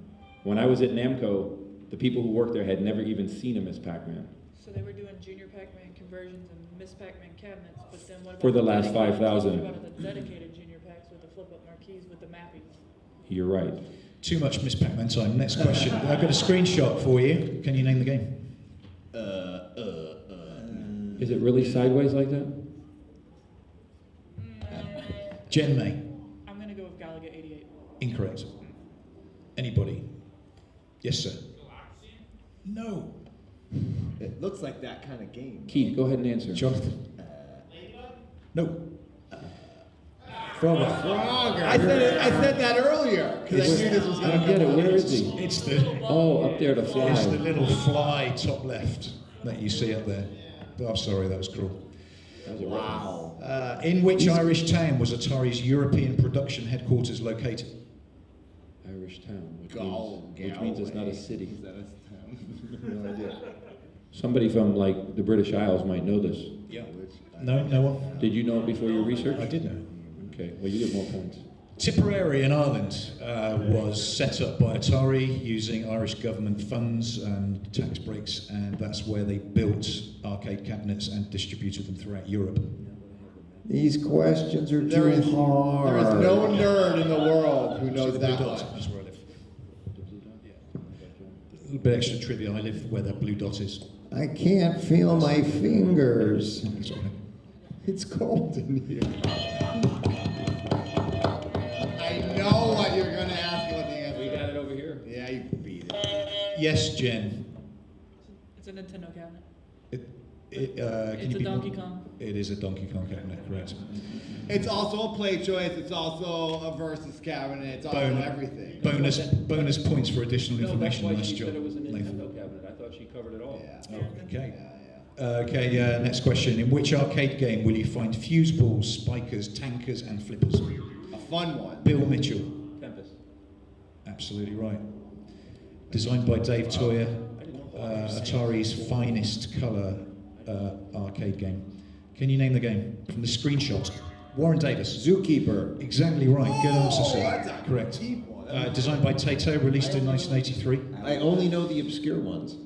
When I was at Namco, the people who worked there had never even seen a Miss Pac-Man. So they were doing Junior Pac-Man conversions and Miss Pac-Man cabinets, but then what about For the last dedicated- 5,000. What about the dedicated Junior Packs with the flip-up marquees with the mappies? You're right. Too much Miss Pac-Man time. Next question. I've got a screenshot for you. Can you name the game? Is it really sideways like that? Jen May. I'm gonna go with Galaga 88. Incorrect. Anybody? Yes, sir. No. It looks like that kind of game. Keith, go ahead and answer. Jonathan? No. Frogger. I said that earlier because I knew this was I going don't to get come it. Where up. is he? It's the Oh, up there, the it's the fly. little fly top left that you see up there. Oh, I'm sorry, that was cruel. That was a Wow. In which Irish town was Atari's European production headquarters located? Irish town, which Galway. means it's not a city. Is that a town? No idea. Somebody from like the British Isles might know this. Yeah. No, no one? Did you know it before your research? I did know. Okay, well you get more points. Tipperary in Ireland was set up by Atari using Irish government funds and tax breaks, and that's where they built arcade cabinets and distributed them throughout Europe. These questions are There is too hard. There is no nerd in the world who See knows the blue that dot? much. That's where I live. A little bit extra trivia. I live where that blue dot is. I can't feel my fingers. That's all right. It's cold in here. I know what you're gonna ask what the answer We is. got it over here. Yeah, you beat it. Yes, Jen. It's a Nintendo cabinet. Can It's you a be Donkey more- Kong. It is a Donkey Kong cabinet, correct. It's also a play choice. It's also a versus cabinet. It's also everything. Bonus points for additional No, that's information. why Nice she job, said it was a Nathan. Nintendo cabinet. I thought she covered it all. Yeah. Okay. Yeah. Okay, next question. In which arcade game will you find fuse balls, spikers, tankers, and flippers? A fun one. Bill Mitchell. Tempest. Absolutely right. Designed by Dave Toyer, I didn't know. Atari's finest colour arcade game. Can you name the game from the screenshot? Warren Davis. Zookeeper. Exactly right. Good answer, sir. that's a Correct. deep one. Designed by Taito, released in 1983. I only know the obscure ones.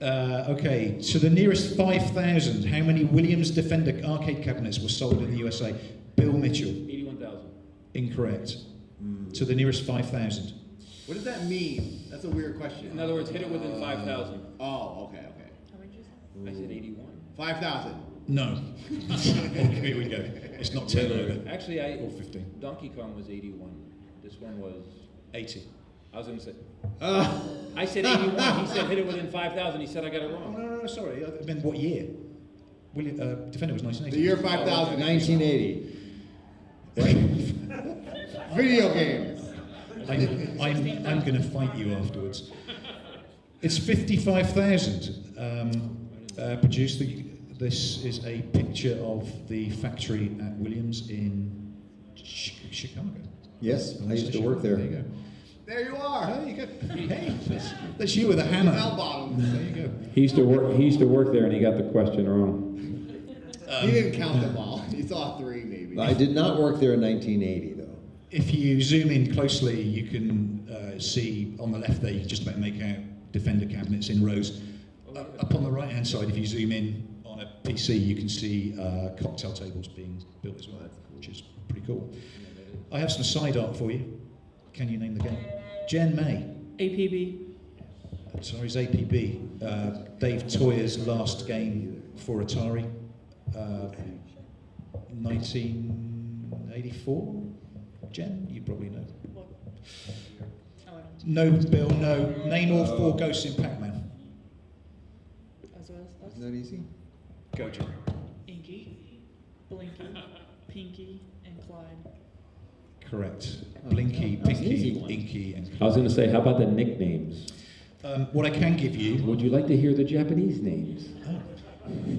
Okay, to the nearest 5,000, how many Williams Defender arcade cabinets were sold in the USA? Bill Mitchell. 81,000. Incorrect. To the nearest 5,000. What does that mean? That's a weird question. In other words, hit it within 5,000. Oh, okay. How many did you say? I said 81. 5,000. No. Here we go. It's not 10 either. Actually, Or 15. Donkey Kong was 81. This one was 80. I was going to say. I said 81. He said hit it within 5,000. He said I got it Oh, wrong. no, sorry. I meant what year? William, Defender was 1980. The year 5,000. 1980. Video games. I'm going to fight you afterwards. It's 55,000. Produced. This is a picture of the factory at Williams in Chicago. Yes, I used to work there. There you go. There you are. There you go. Hey, that's you with a hammer. Bell bottoms. There you go. He used to work there, and he got the question wrong. He didn't count them all. He saw 3 maybe. I did not work there in 1980, though. If you zoom in closely, you can see on the left there, you can just about make out Defender cabinets in rows. Up on the right-hand side, if you zoom in on a PC, you can see cocktail tables being built as well, which is pretty cool. I have some side art for you. Can you name the game? Jen May. APB. Atari's APB. Dave Toyer's last game for Atari. 1984. Jen, you probably know. What? Oh, I don't. No, Bill, no. Name all 4 ghosts in Pac-Man. That's Isn't that easy? Go, Jen. Inky, Blinky, Pinky, and Clyde. Correct. Blinky, that was an easy Pinky, one. Inky, and I was going to say, how about the nicknames? what I can give you. Would you like to hear the Japanese names?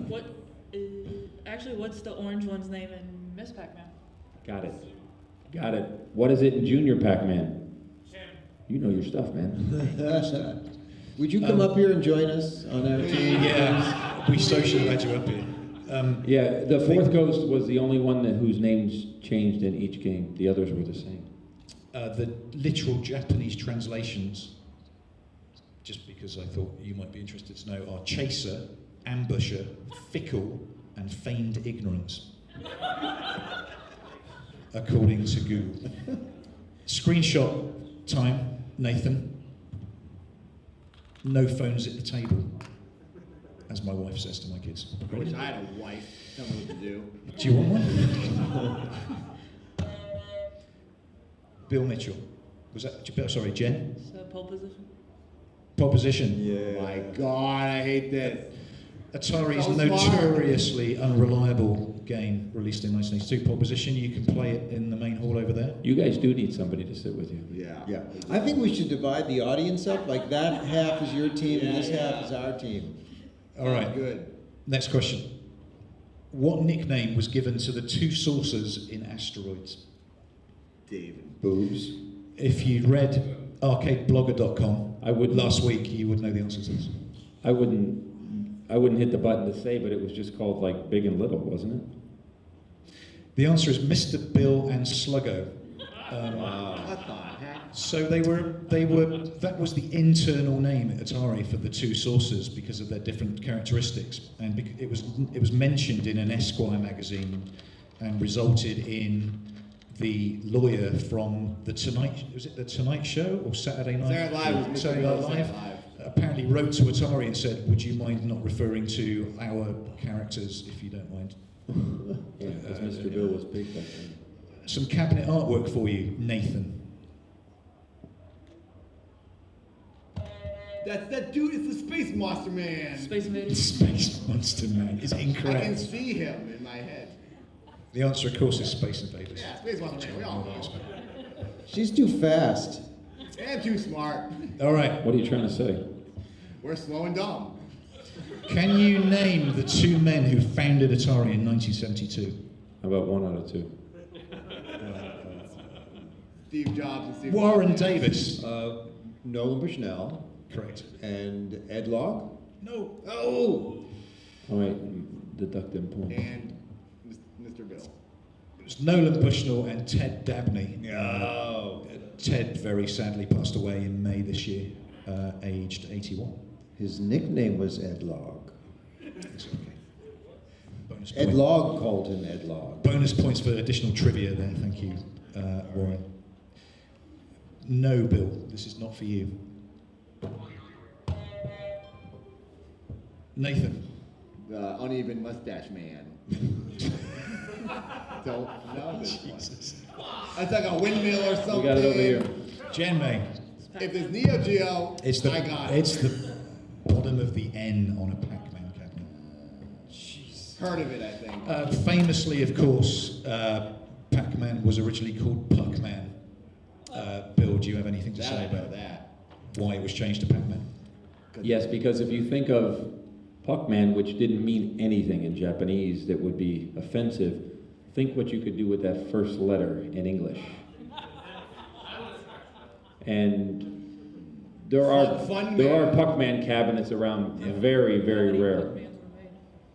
What is, actually, what's the orange one's name in Miss Pac-Man? Got it. Got it. What is it in Junior Pac-Man? You know your stuff, man. Would you come up here and join us on our team? Yeah, we socially had you up here. Yeah, the 4th ghost was the only one whose names changed in each game. The others were the same. The literal Japanese translations, just because I thought you might be interested to know, are chaser, ambusher, fickle, and feigned ignorance. According to Google. Screenshot time, Nathan. No phones at the table, as my wife says to my kids. I wish I had a wife. Tell me what to do. Do you want one? Bill Mitchell. Was that, sorry, Jen? So pole position. Proposition. Yeah. My God, I hate this. Atari's So smart. notoriously unreliable game, released in 1982. Proposition, you can play it in the main hall over there. You guys do need somebody to sit with you. Yeah. Yeah. I think we should divide the audience up, like that half is your team and this half is our team. All right, Good. next question. What nickname was given to the 2 saucers in Asteroids? David. Boobs. If you'd read arcadeblogger.com I would last week, you would know the answer to this. I wouldn't hit the button to say, but it was just called like Big and Little, wasn't it? The answer is Mr. Bill and Sluggo. What the heck? So that was the internal name at Atari for the 2 saucers because of their different characteristics, and it was mentioned in an Esquire magazine and resulted in the lawyer from the Tonight Show or Saturday Night? Saturday Night Live was Mr. Saturday Bill Night Live. Saturday Night Live. Apparently wrote to Atari and said, "Would you mind not referring to our characters if you don't mind?" Yeah, because Mr. Bill was big back then. Some cabinet artwork for you, Nathan. That's that dude. It's the Space Monster Man. Space Invaders. Space Monster Man is I can incorrect. see him in my head. The answer, of course, is Space Invaders. Yeah, Space Monster Man. We all know. She's too fast. And too smart. All right. What are you trying to say? We're slow and dumb. Can you name the two men who founded Atari in 1972? How about 1 out of 2? Steve Jobs and Steve Warren Jobs. Davis. Nolan Bushnell Correct. and Ed Log. No. Oh! All right, deduct them points. And Mr. Bill. It was Nolan Bushnell and Ted Dabney. Oh. Ted very sadly passed away in May this year, aged 81. His nickname was Ed Log. It's okay. Bonus Ed point. Log called him Ed Log. Bonus points for additional trivia there. Thank you, Warren. No, Bill, this is not for you. Nathan. The uneven mustache man. Don't know this one. That's like a windmill or something. We got it over here. Jen May. If there's Neo Geo, It's I got it. It's the bottom of the N on a Pac-Man cabinet. Heard of it, I think. Famously, of course, Pac-Man was originally called Puck-Man. Bill, do you have anything to That say I know about that. why it was changed to Pac-Man? Yes, because if you think of Puckman, which didn't mean anything in Japanese that would be offensive, think what you could do with that first letter in English. And there are Fun there man. are Puckman cabinets around, very, very rare.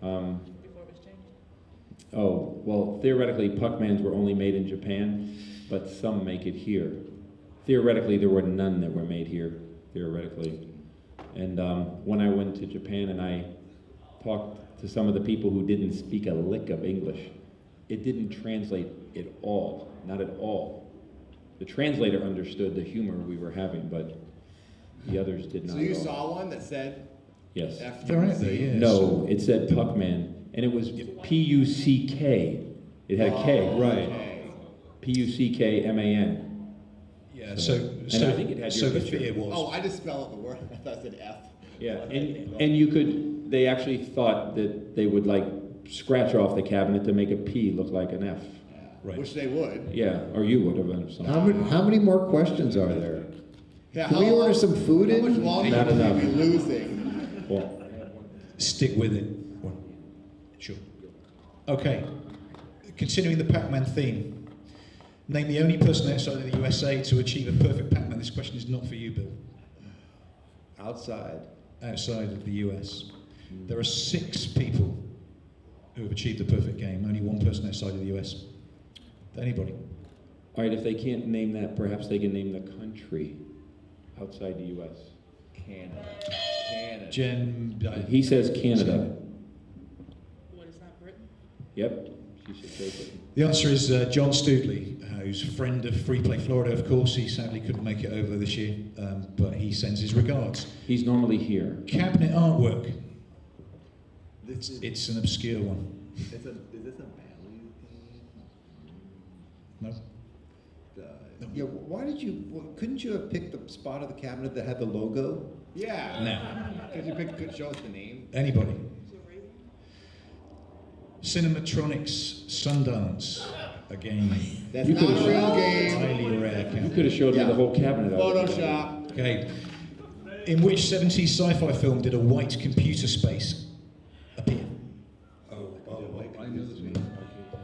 Um, Before it was changed. Oh, well, theoretically, Puckmans were only made in Japan, but some make it here. Theoretically, there were none that were made here, theoretically. And when I went to Japan and I talked to some of the people who didn't speak a lick of English, it didn't translate at all, not at all. The translator understood the humor we were having, but the others did not So you at all. saw one that said Yes. F. They're out there, yeah. No, it said Puckman, and it was P-U-C-K. It had a K. Right. Okay. P-U-C-K-M-A-N. Yeah, And so I think it had so your the picture. fear was. Oh, I just spelled the word. I thought it said F. Yeah, and you could, they actually thought that they would like scratch off the cabinet to make a P look like an F. Yeah. Right. Which they would. Yeah, or you would have done something. How many more questions are there? Yeah, Can we order some food How in? much longer Not will enough. we be losing? Well, Stick with it. Sure. Okay. Continuing the Pac-Man theme. Name the only person outside of the USA to achieve a perfect Pac-Man. This question is not for you, Bill. Outside. Outside of the US. There are 6 people who have achieved the perfect game. Only one person outside of the US. Anybody? all right, if they can't name that, perhaps they can name the country outside the U.S. Canada. Canada. Jen. He says Canada. What, it's not Britain? Yep, she should say Britain. The answer is John Stoodley, who's friend of Free Play Florida, of course. He sadly couldn't make it over this year, but he sends his regards. He's normally here. Cabinet artwork. This is, It's an obscure one. is this a value thing? No? Yeah, why did you? Couldn't you have picked the spot of the cabinet that had the logo? Yeah. No. Because you could show us the name. Anybody? Cinematronics Sundance. Again, That's You not could've- a real game. highly rare You cabinet. could have showed me Yeah. the whole cabinet. of it. Photoshop. Okay. In which 70s sci-fi film did a white computer space appear? I know this one.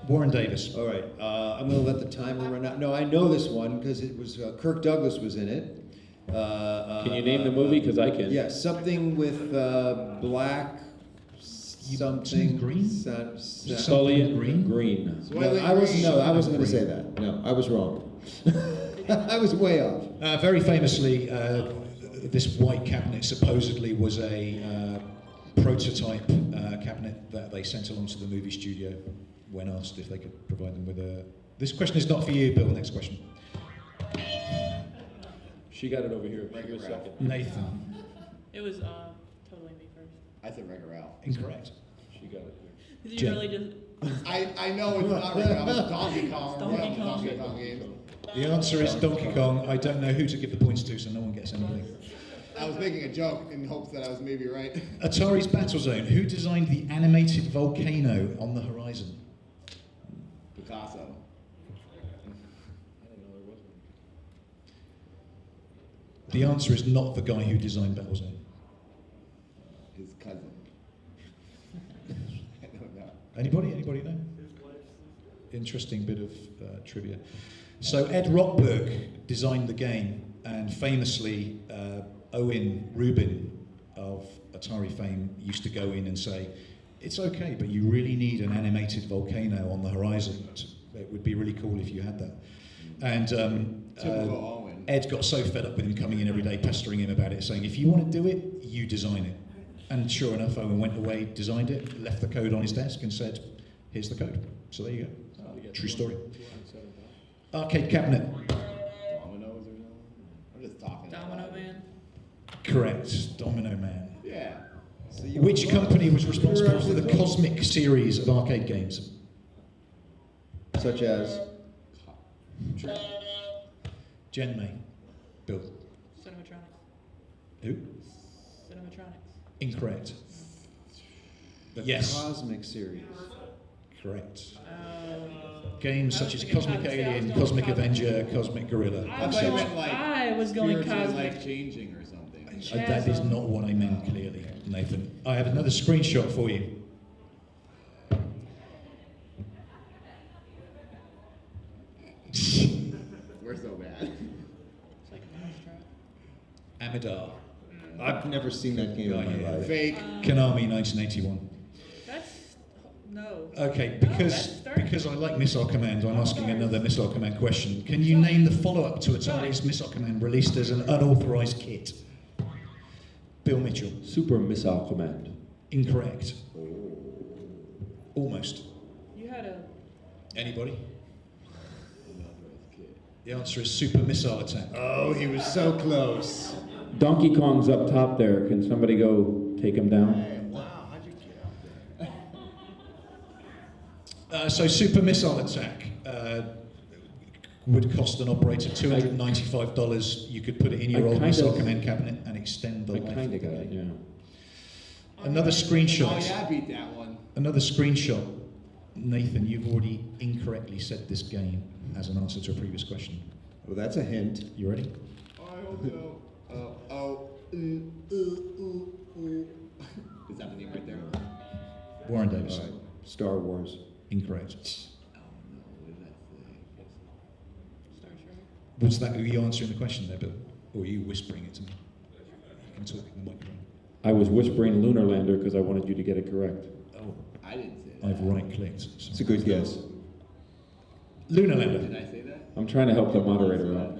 Warren Davis. All right, I'm going to let the timer run out. No, I know this one because it was Kirk Douglas was in it. Can you name the movie? Because I can. Yeah, something with black something green? Scully Green? Green. No, I wasn't going to say that. No, I was wrong. I was way off. Very famously, this white cabinet supposedly was a prototype cabinet that they sent along to the movie studio when asked if they could provide them with a... This question is not for you, Bill. Next question. She got it over here. She was second. Nathan. It was totally me first. I said Wreck-It Ralph. Incorrect. She got it here. Did you Jen. really just? I know it's not right. I'm Donkey Kong. It's Donkey Yeah, Kong. Donkey Kong games. The answer is Donkey Kong. I don't know who to give the points to, so no one gets anything. I was making a joke in hopes that I was maybe right. Atari's Battlezone. Who designed the animated volcano on the horizon? Picasso. The answer is not the guy who designed Battlezone. His cousin. I don't know. Anybody know? Interesting bit of trivia. So Ed Rockberg designed the game, and famously Owen Rubin of Atari fame used to go in and say, it's okay, but you really need an animated volcano on the horizon. It would be really cool if you had that. And Typical Owen. Ed got so fed up with him coming in every day, pestering him about it, saying, if you want to do it, you design it. And sure enough, Owen went away, designed it, left the code on his desk and said, here's the code. So there you go. True story. Arcade cabinet. Dominoes or something? I'm just talking. Domino Man. Correct. Domino Man. Yeah. So you Which were- company was responsible for the Cosmic series of arcade games? Such as? Jen May. Bill. Cinematronics. Who? Cinematronics. Incorrect. The Yes. Cosmic series. Correct. Um, Games I such was as thinking Cosmic Cosmic. See, I was Alien, going Cosmic Cosmic. Avenger, Cosmic Gorilla. I thought you meant I was going spiritually Cosmic. life-changing or something. That is not what I meant, clearly, Nathan. I have another screenshot for you. We're so bad. It's like a mouse trap. Amidar. I've never seen that game in my life. Fake. Konami, 1981. That's no. Okay, No, because that's 30. because I like Missile Command, I'm asking another Missile Command question. Can you name the follow-up to Atari's Missile Command released as an unauthorized kit? Bill Mitchell. Super Missile Command. Incorrect. Almost. You had a. Anybody? The answer is Super Missile Attack. Oh, he was so close. Donkey Kong's up top there. Can somebody go take him down? Wow, how'd you get out there? So Super Missile Attack would cost an operator $295. You could put it in your I old kind Missile of- Command cabinet and extend the I life. kind of of the got it, game. yeah. Another screenshot. Oh yeah, I beat that one. Another screenshot. Nathan, you've already incorrectly said this game as an answer to a previous question. Well, that's a hint. You ready? I hope so. Is that the name right there? Warren All Davis. right. Star Wars. Incorrect. Oh no, what did that say? Star Trek. Was that you answering the question there, Bill? Or are you whispering it to me? You can talk in the microphone. I was whispering Lunar Lander because I wanted you to get it correct. Oh, I didn't say that. I've right-clicked. It's a good guess. Lunar Did Lander. I say that? I'm trying to help the moderator out.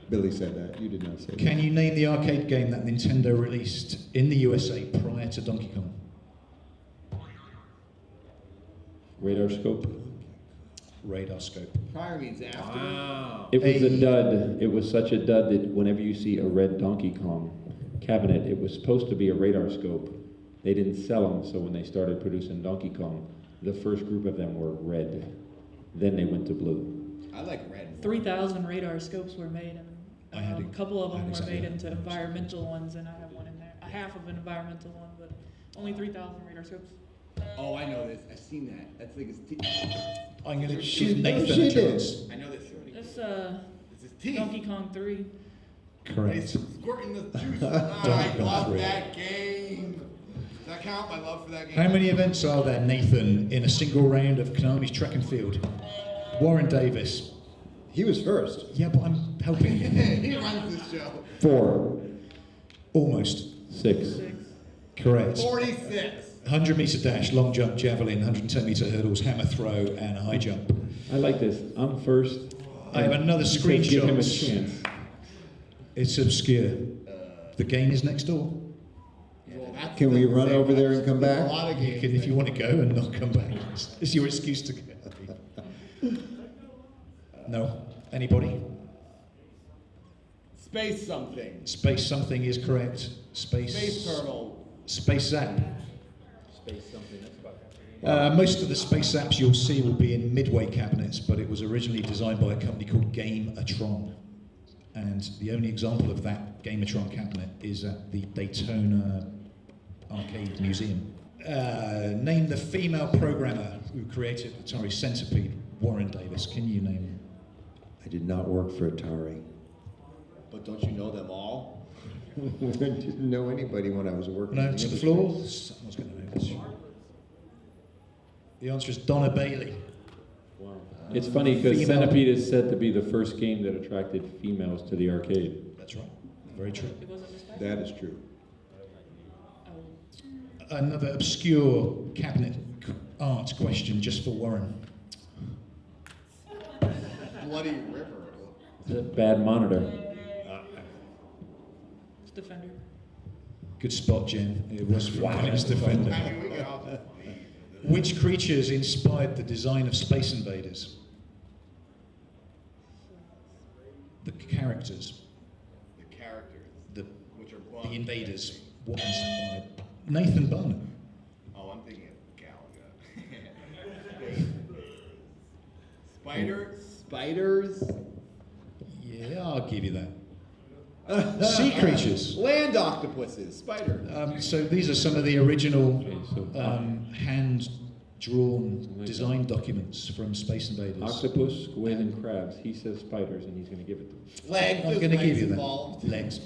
Billy said that. You did not say that. Can you name the arcade game that Nintendo released in the USA prior to Donkey Kong? Radar Scope. Radar Scope. Prior means after. Wow. It was Hey. a dud. It was such a dud that whenever you see a red Donkey Kong cabinet, it was supposed to be a radar scope. They didn't sell them, so when they started producing Donkey Kong, the first group of them were red. Then they went to blue. I like red. 3,000 radar scopes were made, I and had a it- couple of I had them were exactly made that. into environmental ones, and I have one in there. A half of an environmental one, but only 3,000 radar scopes. Oh, I know this. I've seen that. That's like his teeth. I'm going to She- give Nathan she a did. chance. I know this. This It's his teeth. Donkey Kong 3. Correct. He's squirting the juice. Donkey I Kong love 3. that game. Does that count? My love for that game. How many events are there, Nathan, in a single round of Konami's track and field? Warren Davis. He was first. Yeah, but I'm helping you. He runs this show. 4, Almost. 6. 6. Correct. 46. 100 metre dash, long jump, javelin, 110 metre hurdles, hammer throw, and a high jump. I like this. I'm first. I have another You said give him a screenshot. chance. It's obscure. The game is next door. Well, that's Can we the run same over there and come There's back? A lot of You games. can, if you want to go and not come back. It's your excuse to go. No? Anybody? Space something. Space something is correct. Space turtle. Space zap. Space something. That's about Most of the space apps you'll see will be in Midway cabinets, but it was originally designed by a company called Gameatron. And the only example of that Gameatron cabinet is at the Daytona Arcade Museum. Name the female programmer who created Atari Centipede. Warren Davis, can you name him? I did not work for Atari. But don't you know them all? I didn't know anybody when I was working. No, in to the industry. floor. Someone's going to know this. The answer is Donna Bailey. Wow. It's funny because Female. Centipede is said to be the first game that attracted females to the arcade. That's right. Very true. It wasn't Miss Pac? That is true. Oh. Another obscure cabinet art question just for Warren. Bloody River. It's a bad monitor. It's Defender. Good spot, Jen. It was from Finance Defender. Here we go. Which creatures inspired the design of Space Invaders? The characters, The characters, the which are the invaders. What inspired? Nathan Barnett. Oh, I'm thinking of Galaga. Spiders? Yeah, I'll give you that. Sea creatures. Land octopuses, spiders. So these are some of the original Okay, so hand-drawn design documents from Space Invaders. octopus, squid, and crabs. He says spiders, and he's going to give it to me. Legs, I'm there's going to give legs you that. involved. Legs.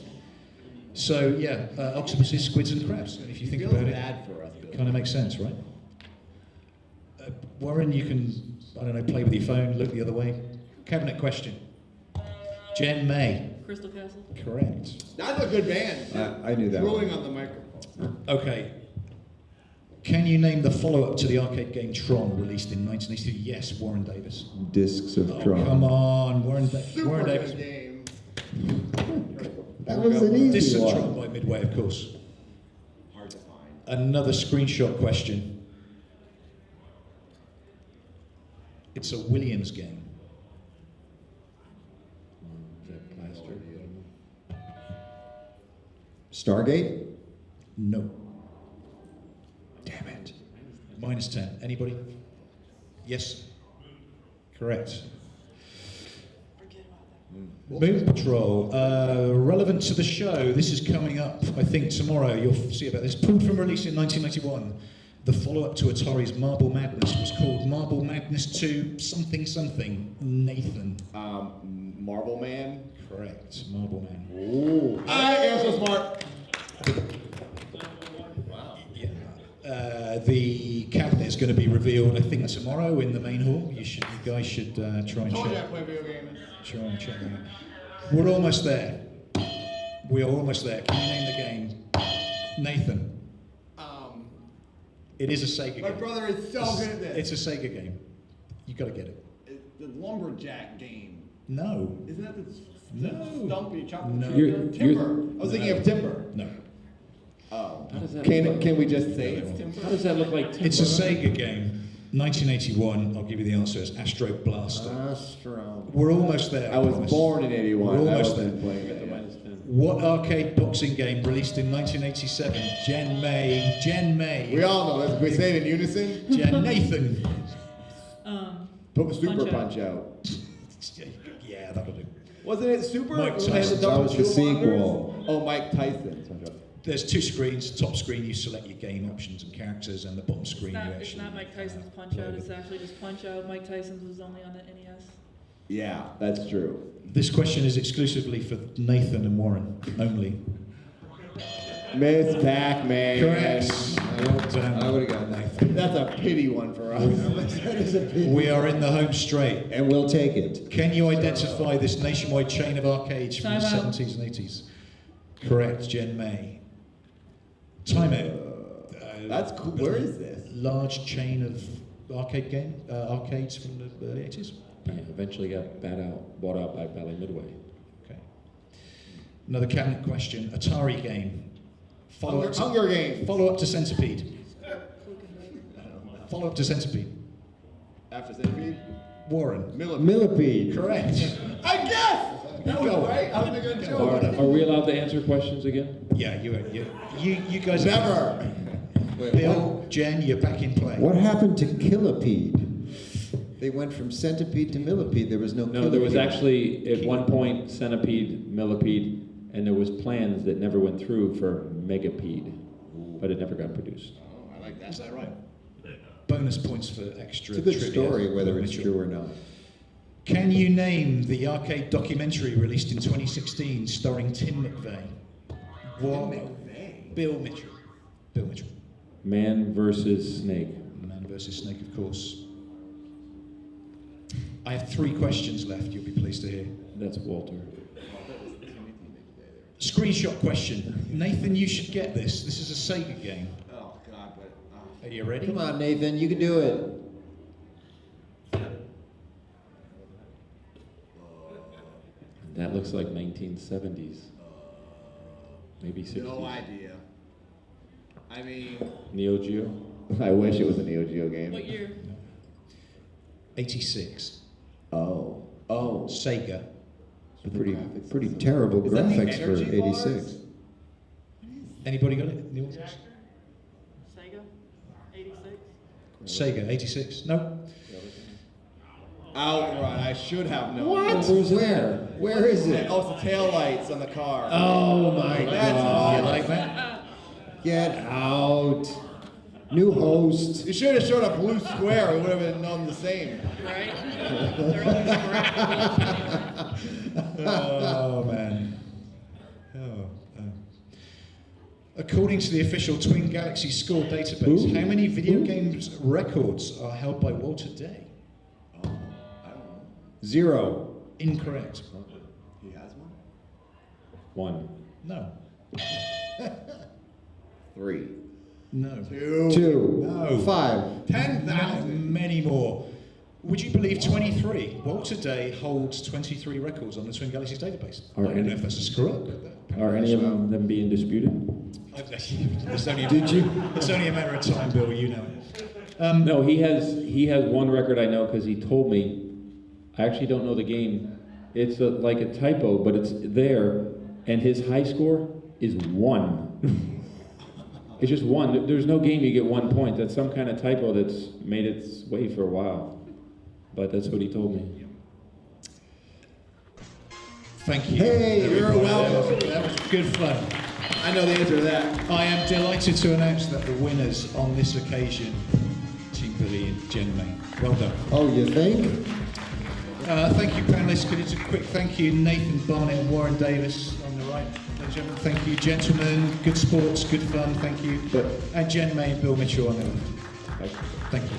So yeah, octopuses, squids, and crabs. And if you think Feels about it, bad for us, Bill. kind of makes sense, right? Warren, you can, I don't know, play with your phone, look the other way. Cabinet question. Jen May. Crystal Castle. Correct. That's a good band. I knew that Rolling one. on the microphone. Okay. Can you name the follow-up to the arcade game Tron, released in 1982? Yes, Warren Davis. Discs of Oh, Tron. come on, Warren Super Davis. good game. That was an easy Discs of one. Tron by Midway, of course. Hard to find. Another screenshot question. It's a Williams game. Is that plaster? Stargate? No. Damn it. Minus 10. Anybody? Yes? Correct. Forget about that. Moon Patrol, relevant to the show. This is coming up, I think, tomorrow. You'll see about this. Pulled from release in 1991. The follow-up to Atari's Marble Madness was called Marble Madness 2 something something. Nathan. Marble Man. Correct. Marble Man. Ooh. I am so smart. Wow. Yeah. The cabinet is going to be revealed, I think, tomorrow in the main hall. You guys should try and Told you I check. play video games. Try and check that out. We're almost there. We are almost there. Can you name the game? Nathan. It is a Sega My game. brother is so good at this. It's a Sega game. You got to get it. It's the lumberjack game. No. Isn't that the No. stumpy chocolate No. chip? Timber. I was thinking No. of timber. No. Oh. How does that Can look can we just say it's like? timber? How does that look like? It's a timber? Sega game. 1981. I'll give you the answer. It's Astro Blaster. Astro. We're almost there. I was promise. born in '81. We're I almost wasn't there. playing Get the it. minus 10. What arcade boxing game released in 1987? Jen May. Jen May. We all know this. We say it in unison. Jen Nathan. Super Punch Punch Out. Yeah, that'll do. Wasn't it Super? Mike Was it the Tyson. double That was the dual monitors? sequel. Oh, Mike Tyson. Punch Out. There's two screens. Top screen, you select your game options and characters, and the bottom screen, you It's actually. not Mike Tyson's Punch play Out, with. it's actually just Punch Out. Mike Tyson's was only on the NES. Yeah, that's true. This question is exclusively for Nathan and Warren only. Miss Pac-Man. Correct. Well done. I would have gotten that. That's a pity one for us. That is a big. We are in the home straight. And we'll take it. Can you identify this nationwide chain of arcades from the Time out. 70s and 80s? Correct, Jen May. Time out. That's cool. Where is this? Large chain of arcades from the early 80s. Yeah, eventually got bought out by Bally Midway. Okay. Another cabinet question. Atari game. Hunger Games. Follow up to Centipede. Follow up to Centipede. After Centipede? Warren. Millipede. Correct. I guess! That was right. I was making a joke. Are we allowed to answer questions again? Yeah, you guys. Never. Wait, Bill, Jen, you're back in play. What happened to Killipede? They went from centipede to millipede. There was no No, there was Killipede. actually, at one point, centipede, millipede, and there was plans that never went through for megapede, but it never got produced. Oh, I like that. Is that right? Bonus points for extra It's a good trivia. story, whether it's Mitchell. true or not. Can you name the arcade documentary released in 2016 starring Tim McVeigh? Bill Mitchell. Bill Mitchell. Man versus snake. Man versus Snake, of course. I have 3 questions left, you'll be pleased to hear. That's Walter. Screenshot question. Nathan, you should get this. This is a Sega game. Oh, God, but... Are you ready? Come on, Nathan, you can do it. That looks like 1970s. Maybe 60s. No idea. I mean... Neo Geo? I wish it was a Neo Geo game. What year? 86. Oh. Sega. Pretty terrible Is that the graphics for energy bars? 86. Anybody got it? in the audience? Sega? 86? Sega, 86. No? Outrun. I should have known. What? Where? Where is it? Oh, it's the taillights on the car. Oh my That's You God. like that? Get out. New host. You should have showed a blue square. We would have known the same. Right? They're always correct. Oh, man. According to the official Twin Galaxy score database, how many video games records are held by Walter Day? 0. Incorrect. He has one? 1. No. 3. No. 2. No. 5. 10,000. Many more. Would you believe 23? Walter Day holds 23 records on the Twin Galaxies database. I don't know if that's a screw up. Are any of them being disputed? It's only It's only a matter of time, Bill. You know it. No, he has one record I know because he told me. I actually don't know the game. It's like a typo, but it's there, and his high score is 1. It's just 1. There's no game you get 1 point. That's some kind of typo that's made its way for a while. But that's what he told me. Thank you. Hey, you're everybody. welcome. That was good fun. I know the answer to that. I am delighted to announce that the winners on this occasion, Team Billy and Jen May. Well done. Oh, you think? Thank you, panelists. Could you do a quick thank you, Nathan Barnett and Warren Davis on the right. Ladies and gentlemen, thank you, gentlemen. Good sports, good fun. Thank you. And Jen May and Bill Mitchell on the left. Thank you.